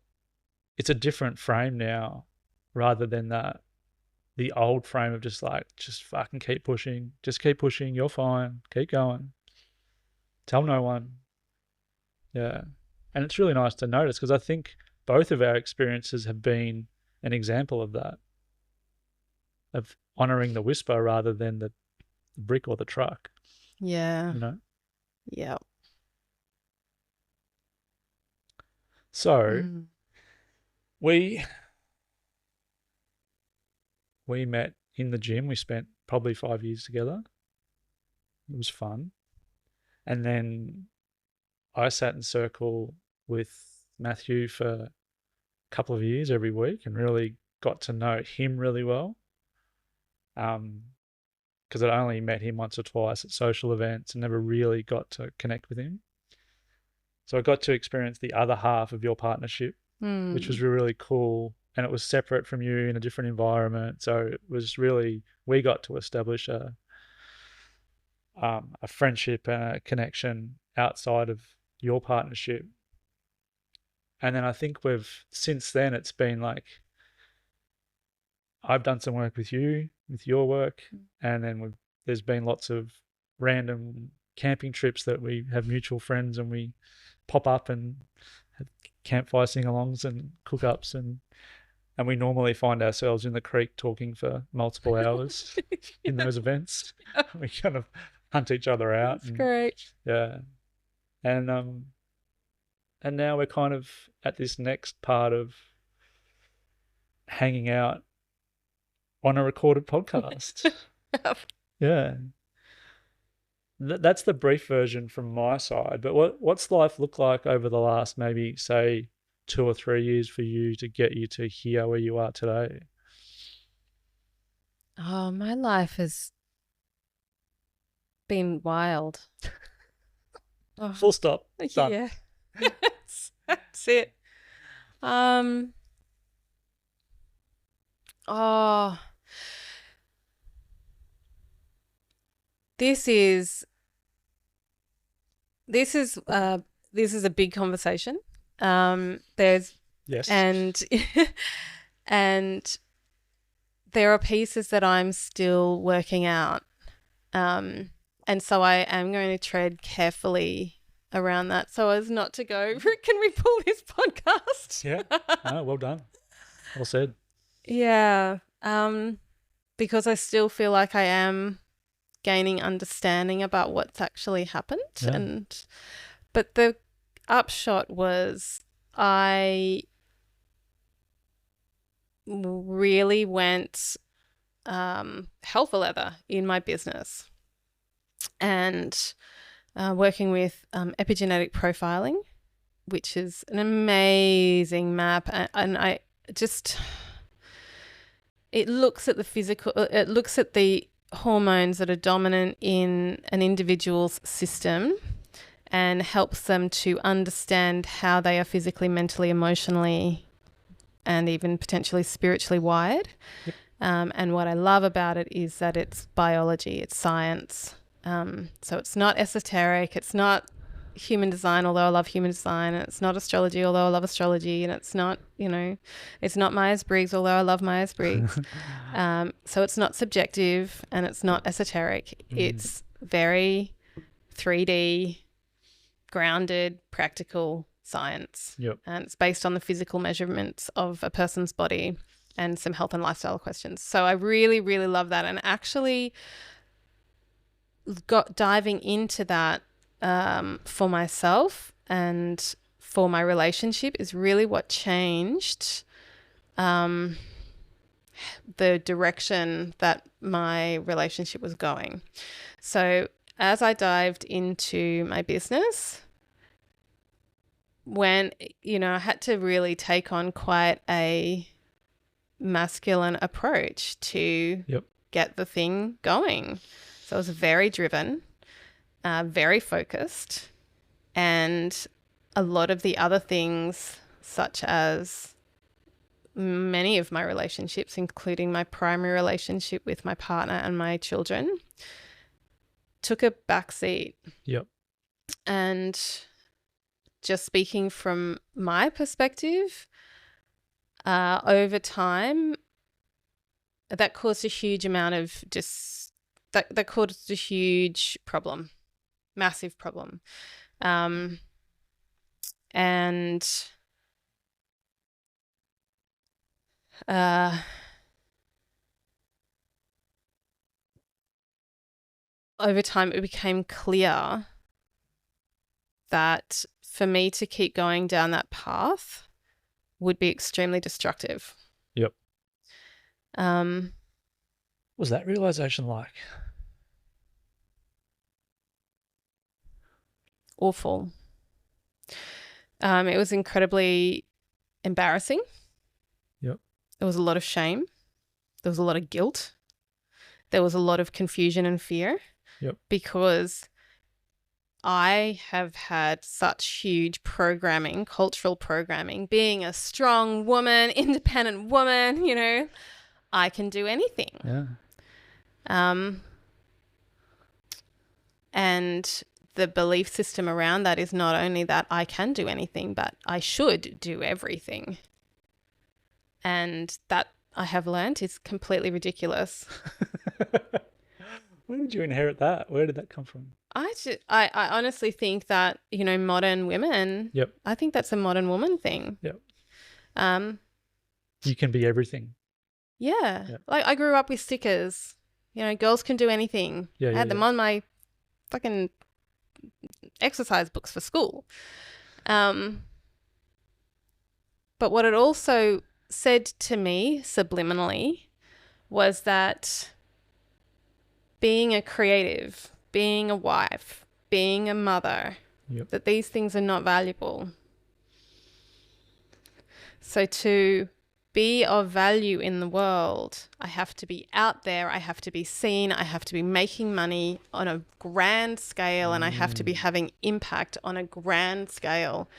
Speaker 1: it's a different frame now, rather than the old frame of just fucking keep pushing, you're fine, keep going, tell no one. Yeah. And it's really nice to notice, because I think both of our experiences have been an example of that, of honoring the whisper rather than the brick or the truck.
Speaker 2: Yeah.
Speaker 1: Yeah. So we met in the gym. We spent probably 5 years together. It was fun. And then I sat in circle with Matthew for a couple of years every week and really got to know him really well. Because I'd only met him once or twice at social events and never really got to connect with him. So I got to experience the other half of your partnership, which was really cool. And it was separate from you in a different environment. So it was really, we got to establish a friendship and a connection outside of your partnership. And then I think since then, it's been like, I've done some work with you, with your work, and then there's been lots of random camping trips that we have mutual friends and we pop up and have campfire sing-alongs and cook-ups, and we normally find ourselves in the creek talking for multiple hours in those events. We kind of hunt each other out.
Speaker 2: That's great.
Speaker 1: Yeah. And now we're kind of at this next part of hanging out on a recorded podcast. Yeah. That's the brief version from my side. But what's life look like over the last maybe, say, 2 or 3 years for you to get you to here where you are today?
Speaker 2: Oh, my life has been wild.
Speaker 1: Full stop. Done.
Speaker 2: Yeah. That's it. This is a big conversation. There's
Speaker 1: yes,
Speaker 2: and there are pieces that I'm still working out. And so I am going to tread carefully around that so as not to go, can we pull this podcast?
Speaker 1: Yeah. Oh, well done. Well said.
Speaker 2: Yeah. Because I still feel like I am gaining understanding about what's actually happened.
Speaker 1: Yeah.
Speaker 2: But the upshot was I really went hell for leather in my business, and working with epigenetic profiling, which is an amazing map, and I just, it looks at the physical, it looks at the hormones that are dominant in an individual's system and helps them to understand how they are physically, mentally, emotionally, and even potentially spiritually wired.
Speaker 1: Yep.
Speaker 2: And what I love about it is that it's biology, it's science. So it's not esoteric, it's not human design, although I love human design, and it's not astrology, although I love astrology, and it's not, it's not Myers-Briggs, although I love Myers-Briggs. So it's not subjective and it's not esoteric. It's very 3D, grounded, practical science.
Speaker 1: Yep.
Speaker 2: And it's based on the physical measurements of a person's body and some health and lifestyle questions. So I really, really love that. And actually diving into that for myself and for my relationship is really what changed the direction that my relationship was going. So as I dived into my business, when, I had to really take on quite a masculine approach to get the thing going. So I was very driven, very focused, and a lot of the other things, such as many of my relationships, including my primary relationship with my partner and my children, took a backseat.
Speaker 1: Yep.
Speaker 2: And just speaking from my perspective, over time, that caused a huge amount of that caused a huge problem, massive problem. And over time, it became clear that for me to keep going down that path would be extremely destructive.
Speaker 1: Yep. What was that realization like?
Speaker 2: Awful. It was incredibly embarrassing.
Speaker 1: Yep.
Speaker 2: There was a lot of shame. There was a lot of guilt. There was a lot of confusion and fear.
Speaker 1: Yep.
Speaker 2: Because I have had such huge programming, cultural programming, being a strong woman, independent woman, I can do anything.
Speaker 1: Yeah.
Speaker 2: And the belief system around that is not only that I can do anything, but I should do everything. And that I have learned is completely ridiculous.
Speaker 1: Where did you inherit that? Where did that come from?
Speaker 2: I honestly think that, modern women, I think that's a modern woman thing.
Speaker 1: Yep. You can be everything.
Speaker 2: Yeah. Yep. Like I grew up with stickers, girls can do anything. I had them on my fucking exercise books for school. But what it also said to me subliminally was that being a creative, being a wife, being a mother, that these things are not valuable. So to be of value in the world, I have to be out there, I have to be seen, I have to be making money on a grand scale, and I have to be having impact on a grand scale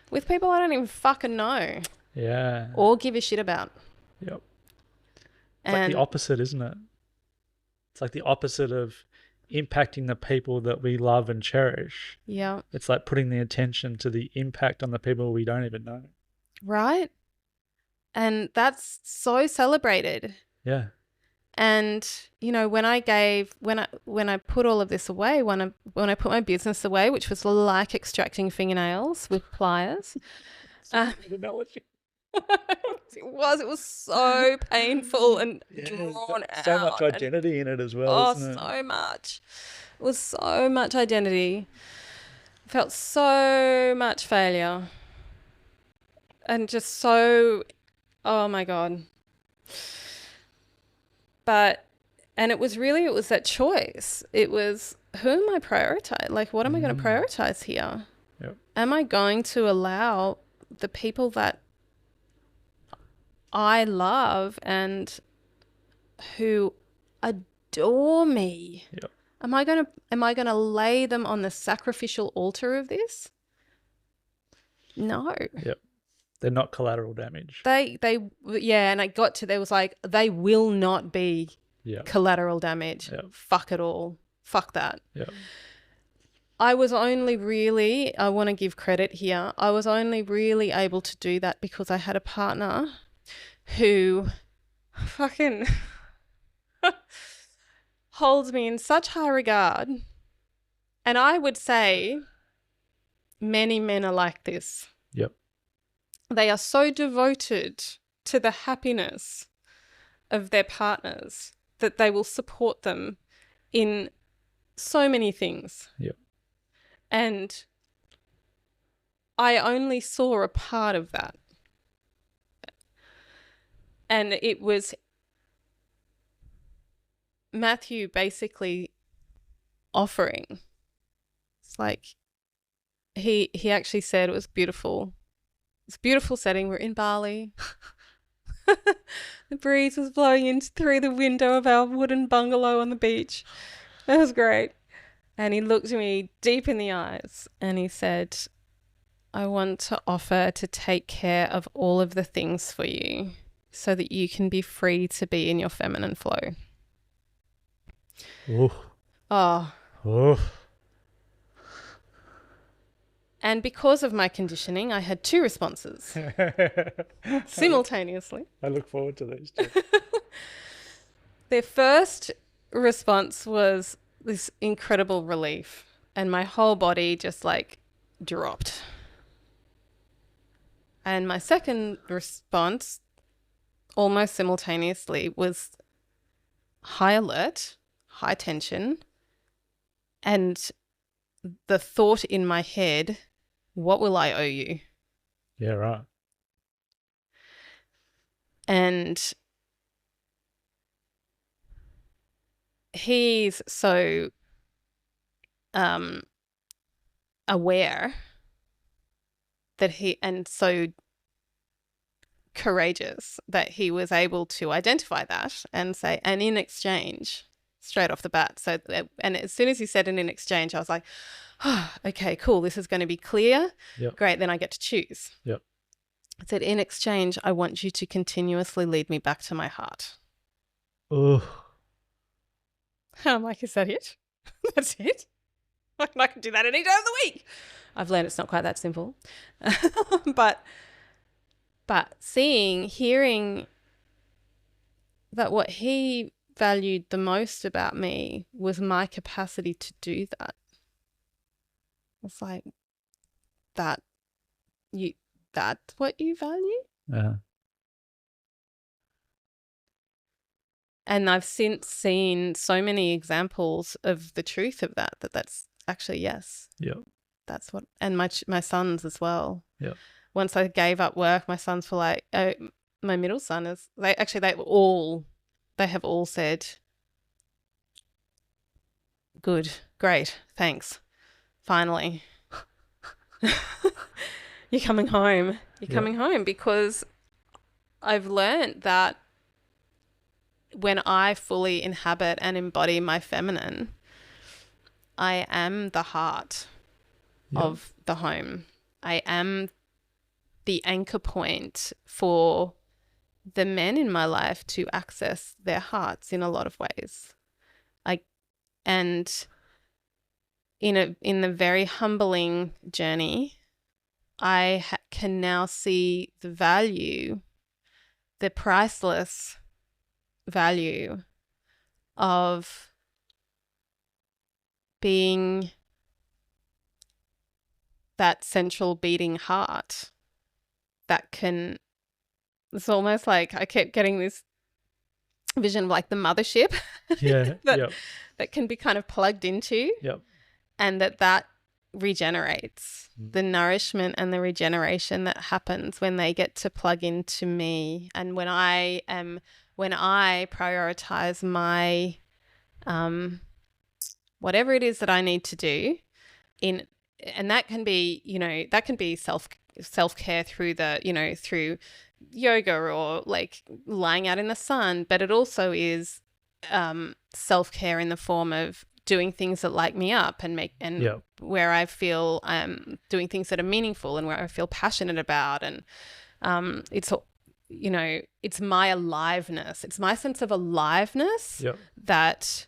Speaker 2: with people I don't even fucking know.
Speaker 1: Yeah.
Speaker 2: Or give a shit about.
Speaker 1: Yep. It's like the opposite, isn't it? It's like the opposite of impacting the people that we love and cherish.
Speaker 2: Yeah.
Speaker 1: It's like putting the attention to the impact on the people we don't even know.
Speaker 2: Right. And that's so celebrated.
Speaker 1: Yeah.
Speaker 2: And, when I put all of this away, when I put my business away, which was like extracting fingernails with pliers. It was so painful and drawn out.
Speaker 1: So much identity in it as well, isn't it?
Speaker 2: So much. It was so much identity. I felt so much failure. And just so, oh my God. And it was that choice. It was, who am I prioritizing? Like, what am I going to prioritize here?
Speaker 1: Yep.
Speaker 2: Am I going to allow the people that I love and who adore me?
Speaker 1: Yep.
Speaker 2: Am I going to lay them on the sacrificial altar of this? No.
Speaker 1: Yep. They're not collateral damage.
Speaker 2: And I got to, there was like, they will not be collateral damage.
Speaker 1: Yep.
Speaker 2: Fuck it all. Fuck that.
Speaker 1: Yep.
Speaker 2: I was only really, I want to give credit here, I was only really able to do that because I had a partner who fucking holds me in such high regard. And I would say many men are like this.
Speaker 1: Yep.
Speaker 2: They are so devoted to the happiness of their partners that they will support them in so many things.
Speaker 1: Yep.
Speaker 2: And I only saw a part of that. And it was Matthew basically offering. It's like he actually said it was beautiful. It's a beautiful setting. We're in Bali. The breeze was blowing in through the window of our wooden bungalow on the beach. It was great. And he looked me deep in the eyes and he said, I want to offer to take care of all of the things for you so that you can be free to be in your feminine flow.
Speaker 1: Ooh.
Speaker 2: Oh.
Speaker 1: Ooh.
Speaker 2: And because of my conditioning, I had two responses simultaneously.
Speaker 1: I look forward to these two.
Speaker 2: Their first response was this incredible relief, and my whole body just like dropped. And my second response, almost simultaneously, was high alert, high tension, and the thought in my head, what will I owe you?
Speaker 1: Yeah, right.
Speaker 2: And he's so aware that and so courageous that he was able to identify that and say, and in exchange, straight off the bat. So, and as soon as he said, and in exchange, I was like, oh, okay, cool. This is going to be clear.
Speaker 1: Yep.
Speaker 2: Great. Then I get to choose.
Speaker 1: Yep.
Speaker 2: I said, in exchange, I want you to continuously lead me back to my heart.
Speaker 1: Oh.
Speaker 2: I'm like, is that it? That's it? I can do that any day of the week. I've learned it's not quite that simple. but hearing that what he valued the most about me was my capacity to do that. It's like, that's what you value?
Speaker 1: Yeah.
Speaker 2: And I've since seen so many examples of the truth of that's actually, yes.
Speaker 1: Yeah.
Speaker 2: That's what, and my sons as well.
Speaker 1: Yeah.
Speaker 2: Once I gave up work, my sons were like, my middle son is, they have all said, good, great, thanks. Finally. You're coming home. You're coming home, because I've learned that when I fully inhabit and embody my feminine, I am the heart of the home. I am the anchor point for the men in my life to access their hearts in a lot of ways. And in the very humbling journey, I can now see the value, the priceless value of being that central beating heart that can, it's almost like I kept getting this vision of like the mothership that can be kind of plugged into, and that regenerates. The nourishment and the regeneration that happens when they get to plug into me, and when I prioritize my whatever it is that I need to do and that can be, that can be self-care through through yoga or like lying out in the sun, but it also is self-care in the form of doing things that light me up and where I feel doing things that are meaningful and where I feel passionate about. And it's my aliveness. It's my sense of aliveness that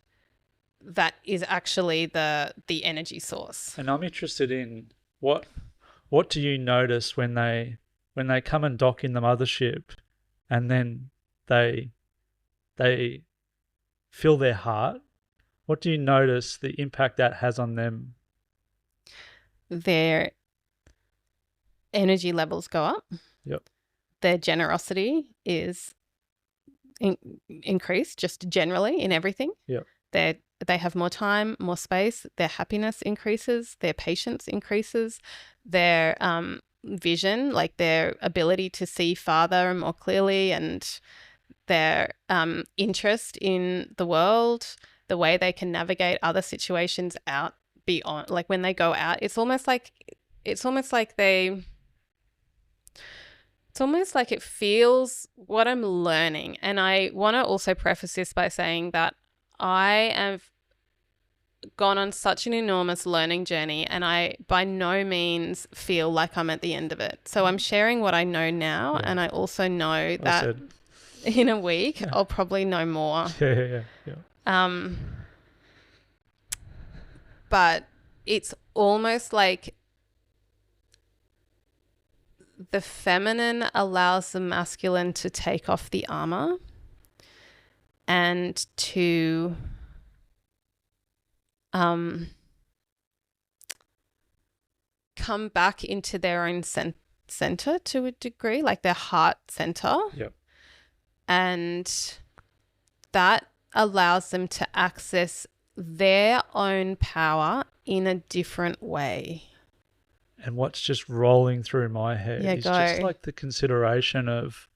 Speaker 2: is actually the energy source.
Speaker 1: And I'm interested in what do you notice when they come and dock in the mothership, and then they fill their heart? What do you notice the impact that has on them?
Speaker 2: Their energy levels go up.
Speaker 1: Yep.
Speaker 2: Their generosity is increased, just generally in everything.
Speaker 1: Yep.
Speaker 2: They have more time, more space. Their happiness increases. Their patience increases. Their vision, like their ability to see farther and more clearly, and their interest in the world, the way they can navigate other situations out beyond, like when they go out, it's almost like it feels what I'm learning. And I want to also preface this by saying that I have gone on such an enormous learning journey, and I by no means feel like I'm at the end of it. So I'm sharing what I know now, and I also know that in a week I'll probably know more.
Speaker 1: Yeah.
Speaker 2: But it's almost like the feminine allows the masculine to take off the armor and to come back into their own center to a degree, like their heart center.
Speaker 1: Yep.
Speaker 2: And that allows them to access their own power in a different way.
Speaker 1: And what's just rolling through my head is just like the consideration of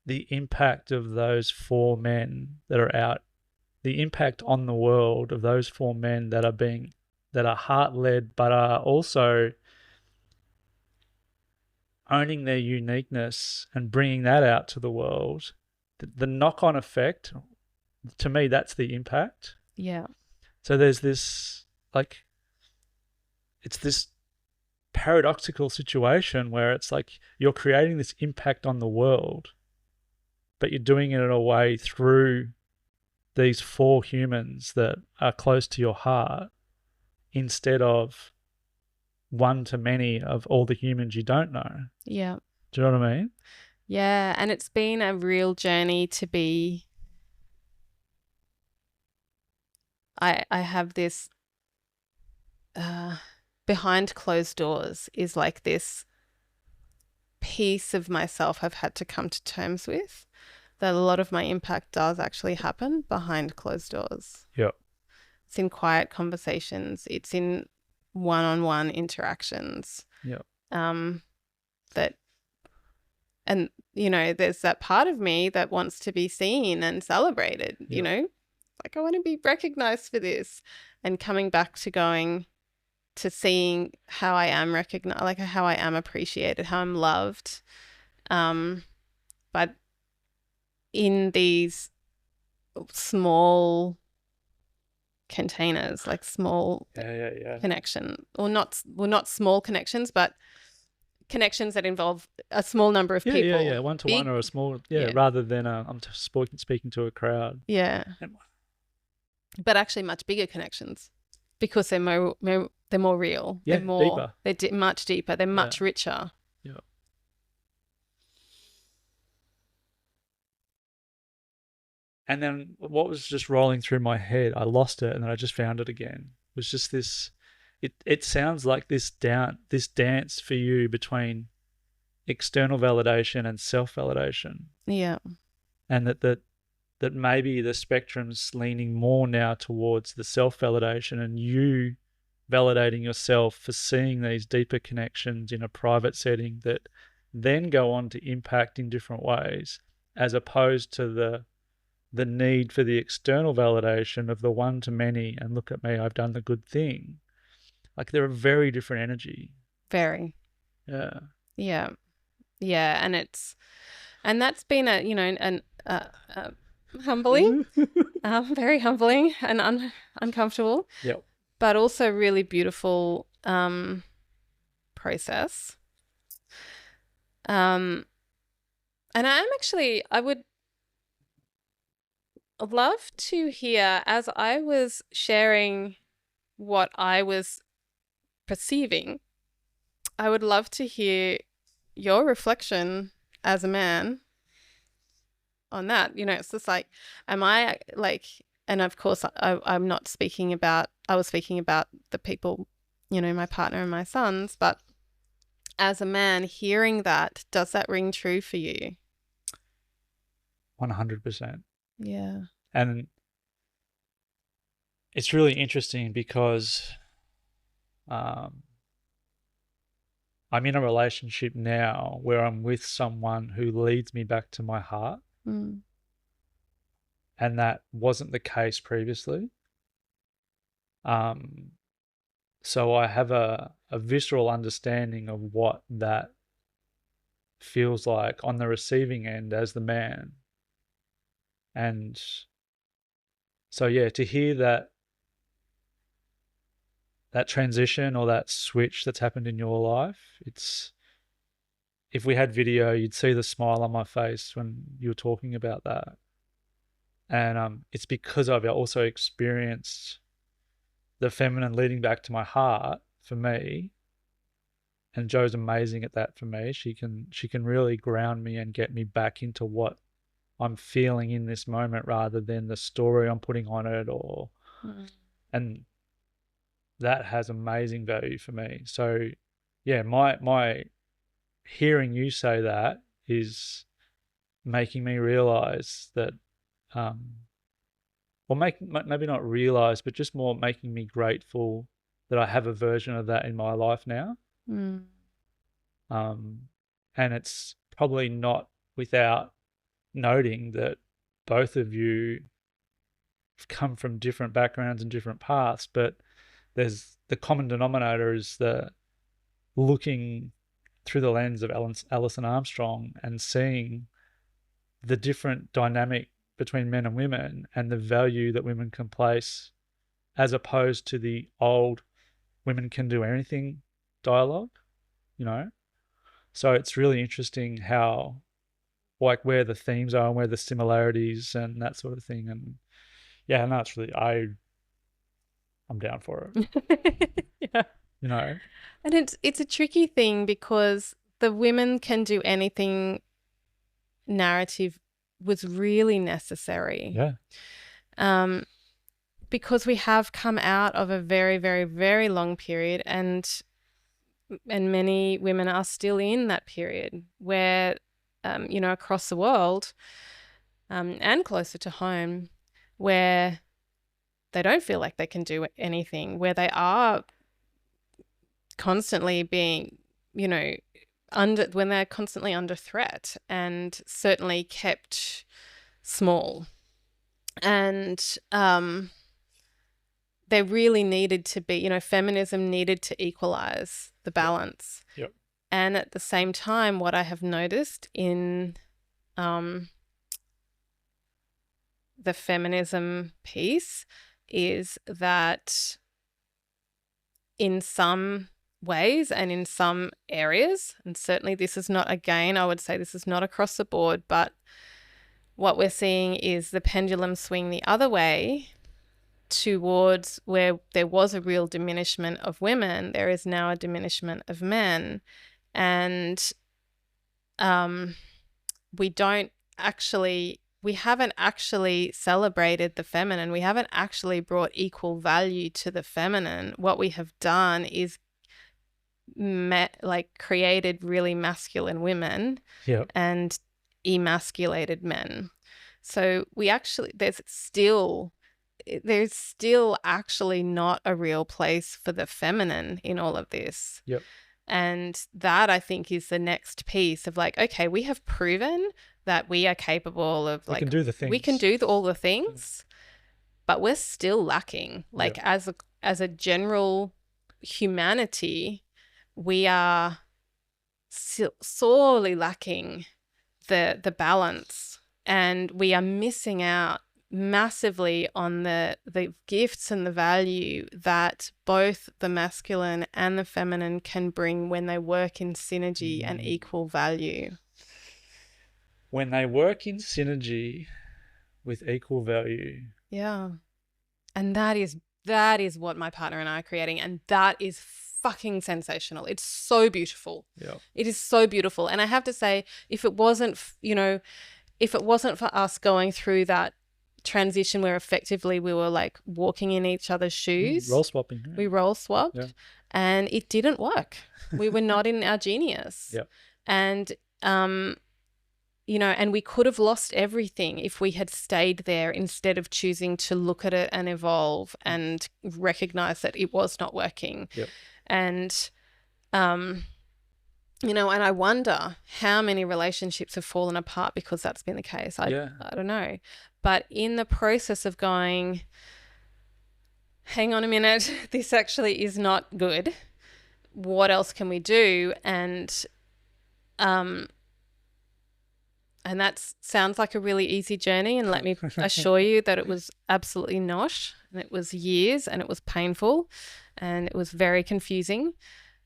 Speaker 1: the impact of those 4 men that are out, the impact on the world of those 4 men that are heart-led, but are also owning their uniqueness and bringing that out to the world. The knock-on effect, to me, that's the impact.
Speaker 2: Yeah.
Speaker 1: So there's this, like, it's this paradoxical situation where it's like you're creating this impact on the world, but you're doing it in a way through these 4 humans that are close to your heart, instead of one to many of all the humans you don't know.
Speaker 2: Yeah.
Speaker 1: Do you know what I mean?
Speaker 2: Yeah. And it's been a real journey to be. I have this behind closed doors is like this piece of myself I've had to come to terms with, that a lot of my impact does actually happen behind closed doors.
Speaker 1: Yep.
Speaker 2: It's in quiet conversations. It's in one-on-one interactions.
Speaker 1: Yep.
Speaker 2: There's that part of me that wants to be seen and celebrated,
Speaker 1: Yep.
Speaker 2: Like I want to be recognized for this, and coming back to seeing how I am recognized, like how I am appreciated, how I'm loved. But in these small containers, like small connection, or not small connections, but connections that involve a small number of people.
Speaker 1: Yeah, one-to-one or a small, rather than I'm speaking to a crowd.
Speaker 2: Yeah. But actually much bigger connections, because they're more real.
Speaker 1: Yeah,
Speaker 2: they're more
Speaker 1: deeper.
Speaker 2: They're much deeper. They're much richer.
Speaker 1: Yeah. And then what was just rolling through my head, I lost it and then I just found it again. It was just this, it sounds like this dance for you between external validation and self-validation.
Speaker 2: Yeah.
Speaker 1: And that maybe the spectrum's leaning more now towards the self-validation, and you validating yourself for seeing these deeper connections in a private setting that then go on to impact in different ways, as opposed to the need for the external validation of the one to many, and look at me, I've done the good thing. Like, they're a very different energy.
Speaker 2: Very.
Speaker 1: Yeah.
Speaker 2: Yeah. Yeah. And that's been humbling, very humbling and uncomfortable.
Speaker 1: Yep.
Speaker 2: But also really beautiful process. And I would love to hear, as I was sharing what I was perceiving, I would love to hear your reflection as a man on that. You know, it's just like, am I like, and of course I'm not speaking about, I was speaking about the people, you know, my partner and my sons, but as a man hearing that, does that ring true for you?
Speaker 1: 100%.
Speaker 2: Yeah.
Speaker 1: And it's really interesting because I'm in a relationship now where I'm with someone who leads me back to my heart.
Speaker 2: Mm.
Speaker 1: And that wasn't the case previously. So I have a visceral understanding of what that feels like on the receiving end as the man. And so, yeah, to hear that transition or that switch that's happened in your life, it's, if we had video, you'd see the smile on my face when you were talking about that. And it's because I've also experienced the feminine leading back to my heart for me. And Jo's amazing at that for me. She can really ground me and get me back into what I'm feeling in this moment rather than the story I'm putting on it or and that has amazing value for me. So yeah, my hearing you say that is making me realize that or maybe not realize, but just more making me grateful that I have a version of that in my life now.
Speaker 2: Mm.
Speaker 1: And it's probably not without noting that both of you have come from different backgrounds and different paths, but there's the common denominator is the looking through the lens of Alison Armstrong and seeing the different dynamic between men and women and the value that women can place as opposed to the old women can do anything dialogue, you know? So it's really interesting how, like, where the themes are and where the similarities and that sort of thing. And yeah, no, it's really, I'm down for it,
Speaker 2: Yeah.
Speaker 1: you know?
Speaker 2: And it's a tricky thing because the women can do anything narrative was really necessary.
Speaker 1: Yeah.
Speaker 2: Because we have come out of a very, very, very long period and many women are still in that period where, you know, across the world and closer to home, where they don't feel like they can do anything, where they are constantly being, you know, when they're constantly under threat and certainly kept small. And there really needed to be, you know, feminism needed to equalize the balance.
Speaker 1: Yep.
Speaker 2: And at the same time, what I have noticed in the feminism piece is that in some ways and in some areas, and certainly this is not, again, I would say this is not across the board, but what we're seeing is the pendulum swing the other way towards where there was a real diminishment of women, there is now a diminishment of men. And we haven't actually celebrated the feminine. We haven't actually brought equal value to the feminine. What we have done is created really masculine women and emasculated men. So there's still actually not a real place for the feminine in all of this.
Speaker 1: Yep.
Speaker 2: And that, I think, is the next piece of like, okay, we have proven that we are capable of, like,
Speaker 1: we can do the things.
Speaker 2: We can do all the things, but we're still lacking. Like, as a general humanity, we are sorely lacking the balance And we are missing out massively on the gifts and the value that both the masculine and the feminine can bring when they work in synergy and equal value.
Speaker 1: When they work in synergy with equal value.
Speaker 2: Yeah. And that is what my partner and I are creating, and that is fucking sensational. It's so beautiful.
Speaker 1: Yeah.
Speaker 2: It is so beautiful. And I have to say, if it wasn't for us going through that transition where effectively we were like walking in each other's shoes.
Speaker 1: Role swapping. Yeah.
Speaker 2: We role swapped, and it didn't work. We were not in our genius.
Speaker 1: Yeah.
Speaker 2: And, and we could have lost everything if we had stayed there instead of choosing to look at it and evolve and recognize that it was not working.
Speaker 1: Yep.
Speaker 2: And, and I wonder how many relationships have fallen apart because that's been the case. I don't know. But in the process of going, hang on a minute, this actually is not good. What else can we do? And that sounds like a really easy journey. And let me assure you that it was absolutely not. And it was years, and it was painful, and it was very confusing.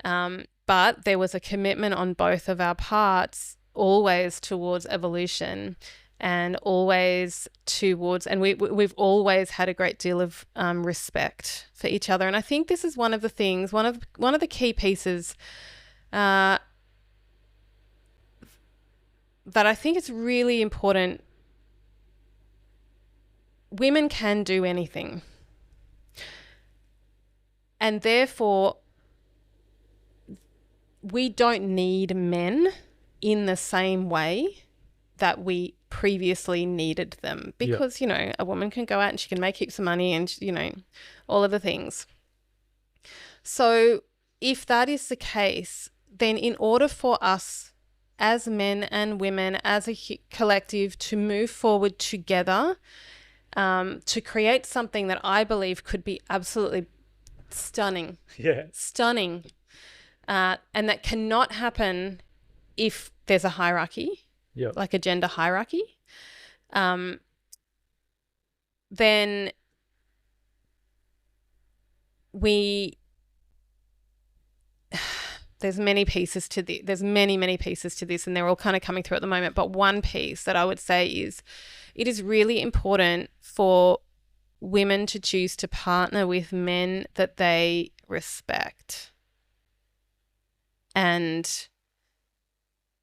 Speaker 2: But there was a commitment on both of our parts, always towards evolution, and always towards, and we've always had a great deal of respect for each other. And I think this is one of the things, one of the key pieces that I think is really important. Women can do anything, and therefore we don't need men in the same way that we previously needed them, because, a woman can go out and she can make heaps of money and, all of the things. So if that is the case, then in order for us as men and women, as a collective, to move forward together, to create something that I believe could be absolutely stunning.
Speaker 1: Yeah. Stunning.
Speaker 2: And that cannot happen if there's a hierarchy, like a gender hierarchy. Then there's many pieces to this. There's many pieces to this, and they're all kind of coming through at the moment. But one piece that I would say is it is really important for women to choose to partner with men that they respect and,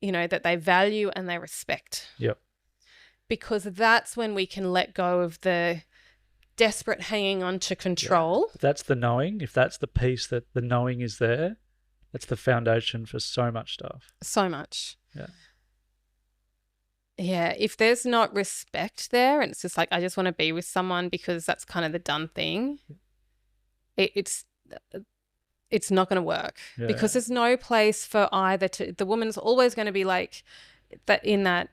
Speaker 2: that they value and they respect.
Speaker 1: Yep.
Speaker 2: Because that's when we can let go of the desperate hanging on to control.
Speaker 1: If that's the knowing, if that's the piece that the knowing is there, that's the foundation for so much stuff.
Speaker 2: So much.
Speaker 1: Yeah.
Speaker 2: Yeah. If there's not respect there, and it's just like, I just want to be with someone because that's kind of the done thing, it's not going to work, because there's no place for either to. The woman's always going to be like that, in that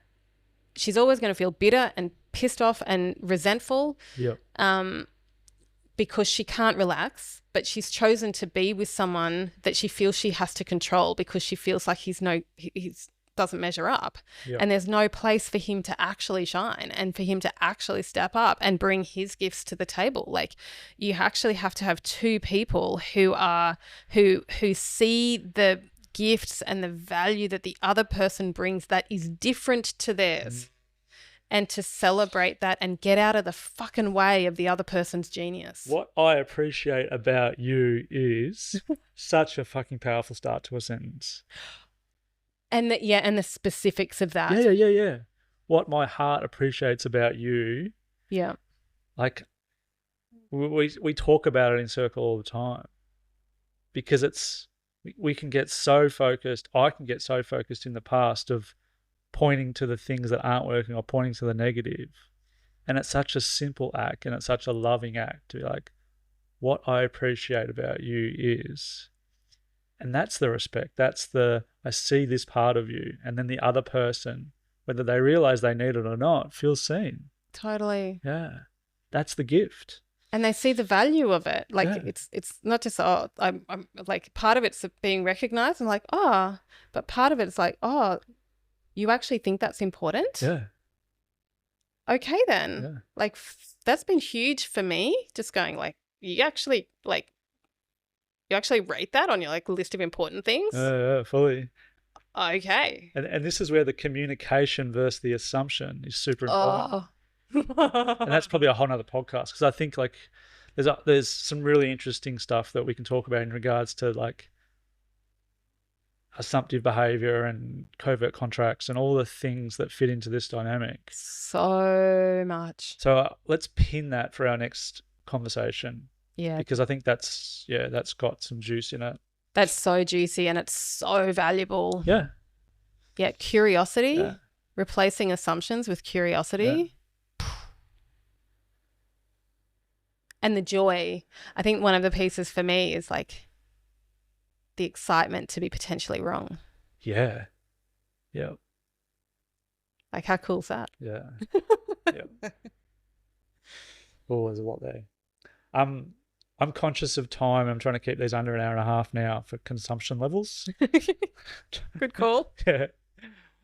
Speaker 2: she's always going to feel bitter and pissed off and resentful.
Speaker 1: Yep.
Speaker 2: Because she can't relax, but she's chosen to be with someone that she feels she has to control because she feels like he doesn't measure up.
Speaker 1: Yep.
Speaker 2: And there's no place for him to actually shine and for him to actually step up and bring his gifts to the table. Like, you actually have to have two people who see the gifts and the value that the other person brings that is different to theirs. And to celebrate that and get out of the fucking way of the other person's genius.
Speaker 1: What I appreciate about you is such a fucking powerful start to a sentence.
Speaker 2: And the specifics of that.
Speaker 1: Yeah. What my heart appreciates about you.
Speaker 2: Yeah.
Speaker 1: Like, we talk about it in circle all the time, because we can get so focused. I can get so focused in the past of pointing to the things that aren't working or pointing to the negative. And it's such a simple act, and it's such a loving act to be like, what I appreciate about you is, and that's the respect. That's I see this part of you. And then the other person, whether they realize they need it or not, feels seen.
Speaker 2: Totally.
Speaker 1: Yeah. That's the gift.
Speaker 2: And they see the value of it. Like, it's not just, I'm like, part of it's being recognized. I'm like, but part of it's like, you actually think that's important?
Speaker 1: Yeah.
Speaker 2: Okay then.
Speaker 1: Yeah.
Speaker 2: Like that's been huge for me. Just going like, you actually rate that on your like list of important things.
Speaker 1: Yeah, fully.
Speaker 2: Okay.
Speaker 1: And this is where the communication versus the assumption is super important.
Speaker 2: Oh.
Speaker 1: And that's probably a whole nother podcast, because I think like there's some really interesting stuff that we can talk about in regards to like assumptive behavior and covert contracts and all the things that fit into this dynamic.
Speaker 2: So much.
Speaker 1: So let's pin that for our next conversation,
Speaker 2: Yeah.
Speaker 1: because I think that's got some juice in it.
Speaker 2: That's so juicy and it's so valuable.
Speaker 1: Yeah.
Speaker 2: Yeah. Curiosity,
Speaker 1: Yeah.
Speaker 2: replacing assumptions with curiosity.
Speaker 1: Yeah.
Speaker 2: And the joy. I think one of the pieces for me is like the excitement to be potentially wrong.
Speaker 1: Yeah. Yeah.
Speaker 2: Like how cool is that?
Speaker 1: Yeah. Yeah. Oh, there's a lot there. I'm conscious of time. I'm trying to keep these under an hour and a half now for consumption levels.
Speaker 2: Good call.
Speaker 1: Yeah.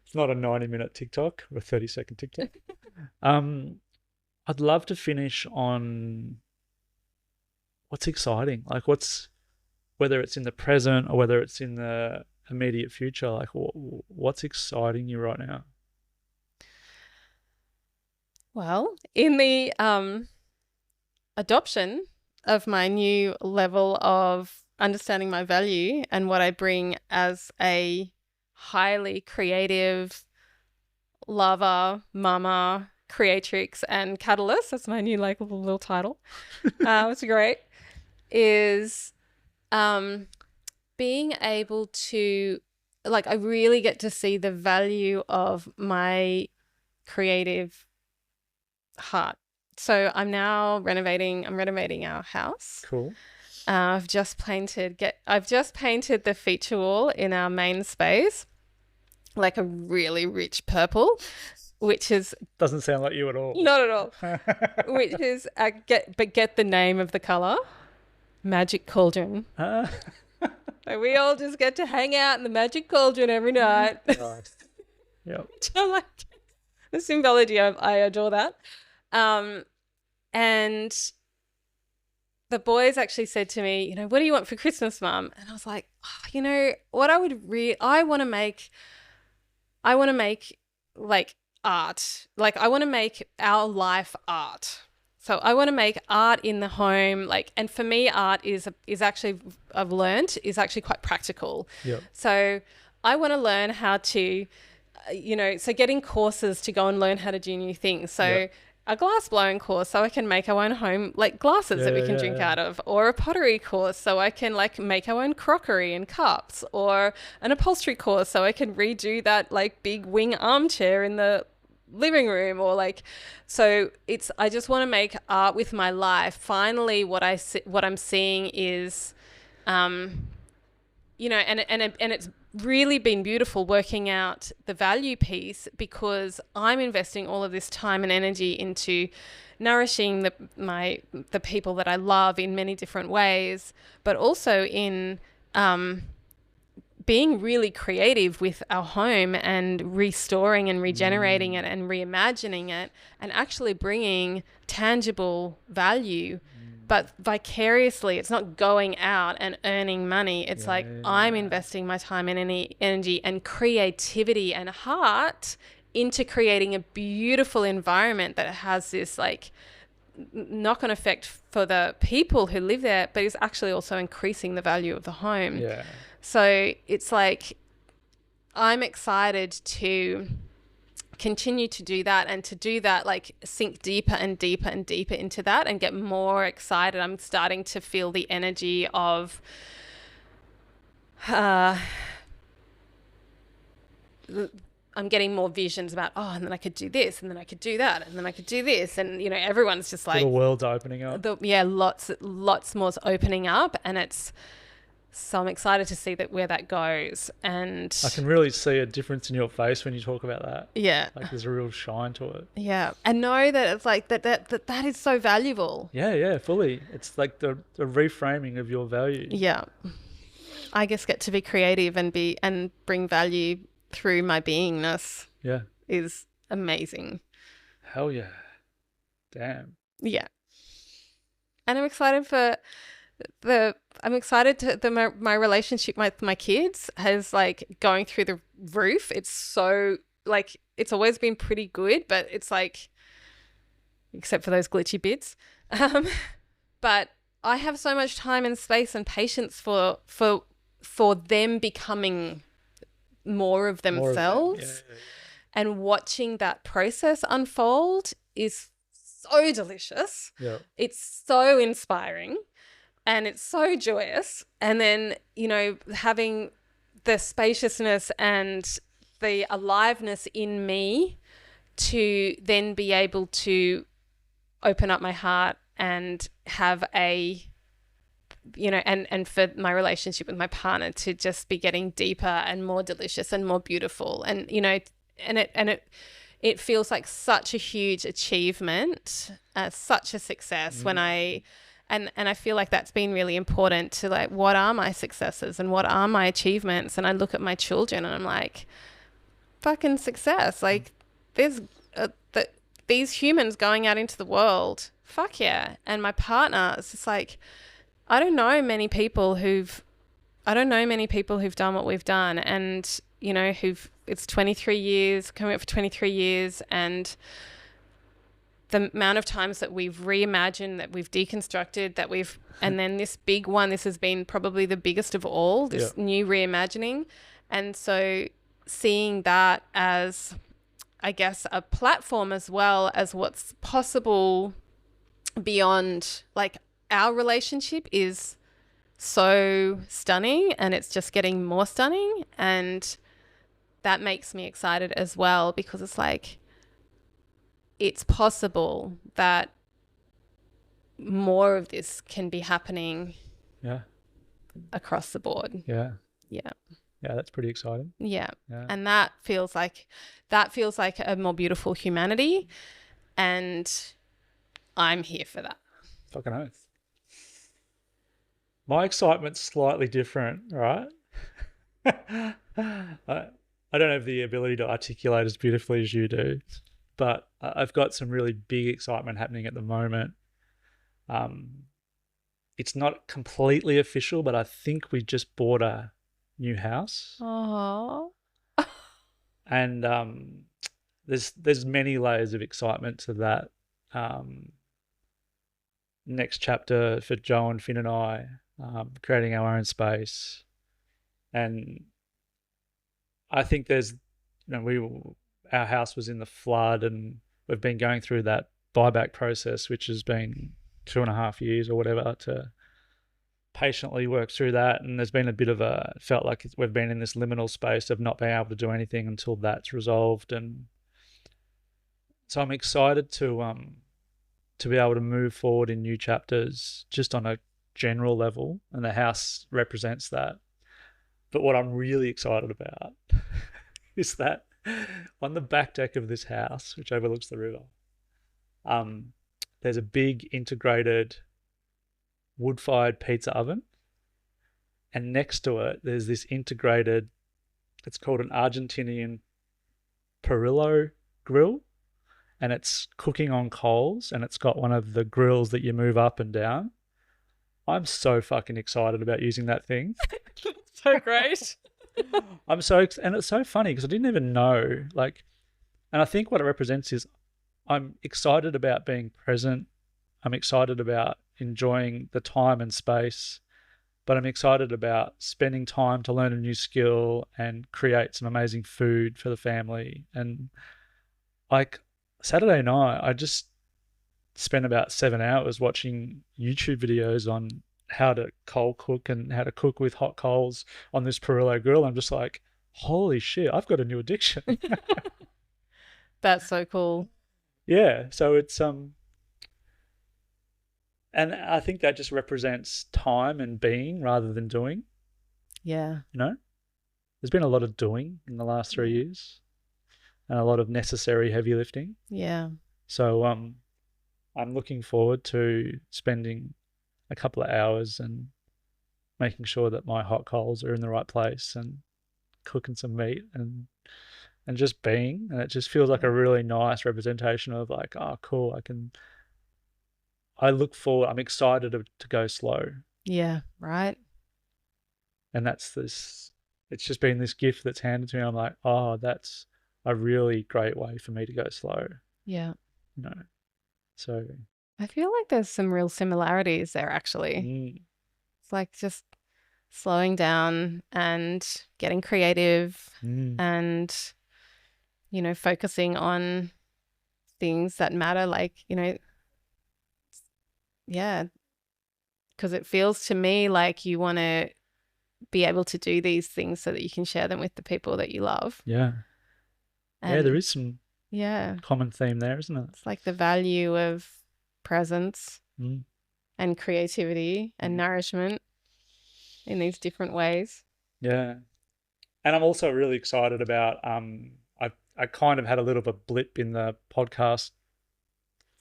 Speaker 1: It's not a 90-minute TikTok or a 30-second TikTok. I'd love to finish on what's exciting. Like whether it's in the present or whether it's in the immediate future, like what's exciting you right now?
Speaker 2: Well, in the adoption of my new level of understanding my value and what I bring as a highly creative lover, mama, creatrix, and catalyst, that's my new like little title, it's great, is being able to, like, I really get to see the value of my creative heart. So I'm now renovating our house.
Speaker 1: Cool.
Speaker 2: I've just painted the feature wall in our main space like a really rich purple, which is
Speaker 1: doesn't sound like you at all.
Speaker 2: Not at all. Which is get the name of the color, Magic Cauldron. So we all just get to hang out in the Magic Cauldron every night.
Speaker 1: Nice. Yep.
Speaker 2: I like the symbology. I adore that. And the boys actually said to me, what do you want for Christmas, Mum? And I was like, what I want to make like art. Like I want to make our life art. So I want to make art in the home, like, and for me, art is actually, I've learned, is actually quite practical.
Speaker 1: Yep.
Speaker 2: So I want to learn how to, so getting courses to go and learn how to do new things. So
Speaker 1: Yep.
Speaker 2: a glass blowing course so I can make our own home, like glasses that we can drink out of, or a pottery course so I can like make our own crockery and cups, or an upholstery course so I can redo that like big wing armchair in the living room, or like, so I just want to make art with my life. Finally, what I'm seeing is, and it's really been beautiful working out the value piece, because I'm investing all of this time and energy into nourishing the people that I love in many different ways, but also in being really creative with our home and restoring and regenerating it and reimagining it, and actually bringing tangible value. But vicariously, it's not going out and earning money. It's I'm investing my time and energy and creativity and heart into creating a beautiful environment that has this like knock-on effect for the people who live there, but is actually also increasing the value of the home.
Speaker 1: Yeah.
Speaker 2: So it's like I'm excited to continue to do that, and to do that, like sink deeper and deeper and deeper into that and get more excited. I'm starting to feel the energy of I'm getting more visions about, and then I could do this, and then I could do that, and then I could do this, and everyone's just like
Speaker 1: the world's opening up.
Speaker 2: Lots more's opening up, and so I'm excited to see where that goes. And
Speaker 1: I can really see a difference in your face when you talk about that.
Speaker 2: Yeah.
Speaker 1: Like there's a real shine to it.
Speaker 2: Yeah. And know that it's like that is so valuable.
Speaker 1: Yeah, fully. It's like the reframing of your value.
Speaker 2: Yeah. I guess get to be creative and bring value through my beingness.
Speaker 1: Yeah.
Speaker 2: Is amazing.
Speaker 1: hell yeah. Damn.
Speaker 2: Yeah. And I'm excited for I'm excited to my relationship with my kids has like going through the roof. It's so like it's always been pretty good, but it's like except for those glitchy bits. Um, but I have so much time and space and patience for them becoming more of
Speaker 1: More of them.
Speaker 2: themselves, and watching that process unfold is so delicious.
Speaker 1: Yeah.
Speaker 2: It's so inspiring and it's so joyous. And then, you know, having the spaciousness and the aliveness in me to then be able to open up my heart and have a, you know, and for my relationship with my partner to just be getting deeper and more delicious and more beautiful. And, you know, it feels like such a huge achievement, such a success when and I feel like that's been really important to like, what are my successes and what are my achievements? And I look at my children and I'm like, fucking success. Like there's these humans going out into the world. Fuck yeah. And my partner, it's just like, I don't know many people who've done what we've done, and you know, it's 23 years, coming up for 23 years, and the amount of times that we've reimagined, that we've deconstructed, that we've, and then this big one, this has been probably the biggest of all, this new reimagining. And so seeing that as, I guess, a platform as well as what's possible beyond like our relationship is so stunning, and it's just getting more stunning. And that makes me excited as well, because it's like, it's possible that more of this can be happening across the board.
Speaker 1: Yeah.
Speaker 2: Yeah.
Speaker 1: Yeah, that's pretty exciting.
Speaker 2: Yeah.
Speaker 1: Yeah.
Speaker 2: And that feels like a more beautiful humanity, and I'm here for that.
Speaker 1: Fucking oath. My excitement's slightly different, right? I don't have the ability to articulate as beautifully as you do, but I've got some really big excitement happening at the moment. It's not completely official, but I think we just bought a new house.
Speaker 2: Oh.
Speaker 1: And there's many layers of excitement to that. Next chapter for Joe and Finn and I, creating our own space. And I think there's, you know, our house was in the flood, and we've been going through that buyback process, which has been 2.5 years or whatever, to patiently work through that. And there's been a bit of felt like we've been in this liminal space of not being able to do anything until that's resolved. And so I'm excited to be able to move forward in new chapters just on a general level, and the house represents that. But what I'm really excited about is that on the back deck of this house, which overlooks the river, there's a big integrated wood-fired pizza oven, and next to it there's this integrated, it's called an Argentinian Perillo grill, and it's cooking on coals, and it's got one of the grills that you move up and down. I'm so fucking excited about using that thing.
Speaker 2: So great.
Speaker 1: And it's so funny because I didn't even know, like, and I think what it represents is I'm excited about being present. I'm excited about enjoying the time and space, but I'm excited about spending time to learn a new skill and create some amazing food for the family. And like Saturday night, I just spent about 7 hours watching YouTube videos on how to coal cook and how to cook with hot coals on this Perillo grill. I'm just like, holy shit, I've got a new addiction.
Speaker 2: That's so cool.
Speaker 1: Yeah. So it's, and I think that just represents time and being rather than doing.
Speaker 2: Yeah.
Speaker 1: You know, there's been a lot of doing in the last 3 years and a lot of necessary heavy lifting.
Speaker 2: Yeah.
Speaker 1: So, I'm looking forward to spending a couple of hours and making sure that my hot coals are in the right place and cooking some meat and and just being, and it just feels like a really nice representation of like, oh, cool, I look forward, I'm excited to go slow.
Speaker 2: Yeah, right.
Speaker 1: And that's this, it's just been this gift that's handed to me. I'm like, oh, that's a really great way for me to go slow.
Speaker 2: Yeah.
Speaker 1: You know, so
Speaker 2: I feel like there's some real similarities there, actually. It's like just slowing down and getting creative and, you know, focusing on things that matter. Like, you know, yeah, because it feels to me like you want to be able to do these things so that you can share them with the people that you love.
Speaker 1: yeah,
Speaker 2: And
Speaker 1: there is some
Speaker 2: yeah,
Speaker 1: common theme there, isn't it?
Speaker 2: it's like the value of presence and creativity and nourishment in these different ways.
Speaker 1: Yeah. And I'm also really excited about I kind of had a little of a blip in the podcast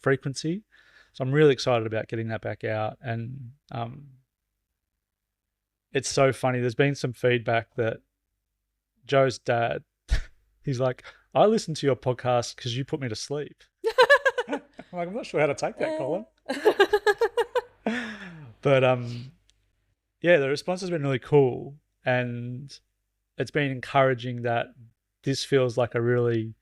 Speaker 1: frequency. So I'm really excited about getting that back out. And it's so funny. There's been some feedback that Joe's dad, he's like, I listen to your podcast because you put me to sleep. I'm like, I'm not sure how to take that, Colin. But yeah, the response has been really cool. And it's been encouraging that this feels like a really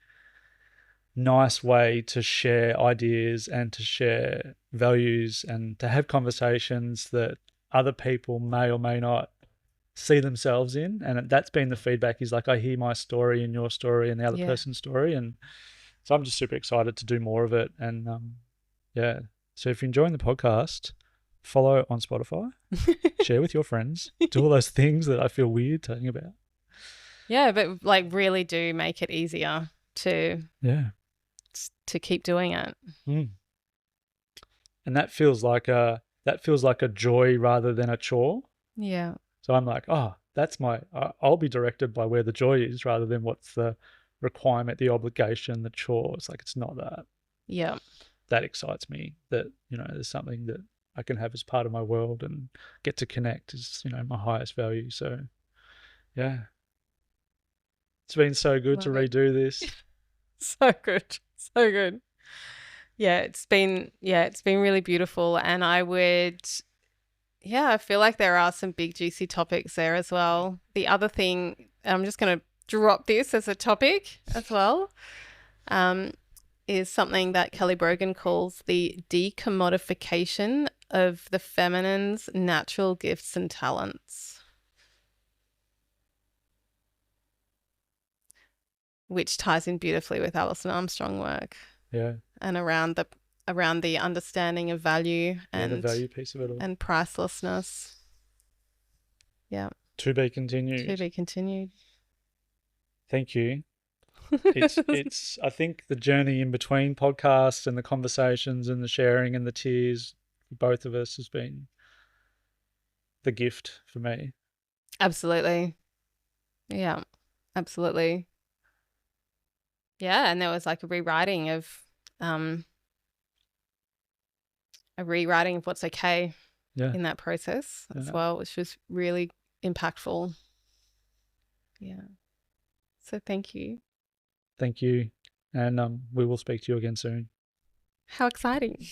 Speaker 1: nice way to share ideas and to share values and to have conversations that other people may or may not see themselves in. And that's been the feedback, is like, I hear my story and your story and the other person's story. And so I'm just super excited to do more of it. And yeah, so if you're enjoying the podcast, follow on Spotify, share with your friends, do all those things that I feel weird telling about.
Speaker 2: Yeah, but like really do make it easier to keep doing it.
Speaker 1: And that feels like a joy rather than a chore.
Speaker 2: Yeah.
Speaker 1: So I'm like, oh, that's I'll be directed by where the joy is rather than what's the requirement, the obligation, the chore. It's like, it's not that.
Speaker 2: Yeah.
Speaker 1: That excites me, that, you know, there's something that I can have as part of my world and get to connect is, you know, my highest value. So yeah. It's been so good to redo this.
Speaker 2: So good. So good. Yeah, it's been really beautiful. And I feel like there are some big juicy topics there as well. The other thing, I'm just going to drop this as a topic as well, is something that Kelly Brogan calls the decommodification of the feminine's natural gifts and talents, which ties in beautifully with Alison Armstrong work.
Speaker 1: Yeah.
Speaker 2: And around the understanding of value and
Speaker 1: the value piece of it all.
Speaker 2: And pricelessness. Yeah.
Speaker 1: To be continued.
Speaker 2: To be continued.
Speaker 1: Thank you. It's I think the journey in between podcasts and the conversations and the sharing and the tears for both of us has been the gift for me.
Speaker 2: Absolutely. Yeah, absolutely. Yeah, and there was like a rewriting of what's okay in that process as well, which was really impactful. Yeah. So thank you.
Speaker 1: Thank you. And we will speak to you again soon.
Speaker 2: How exciting.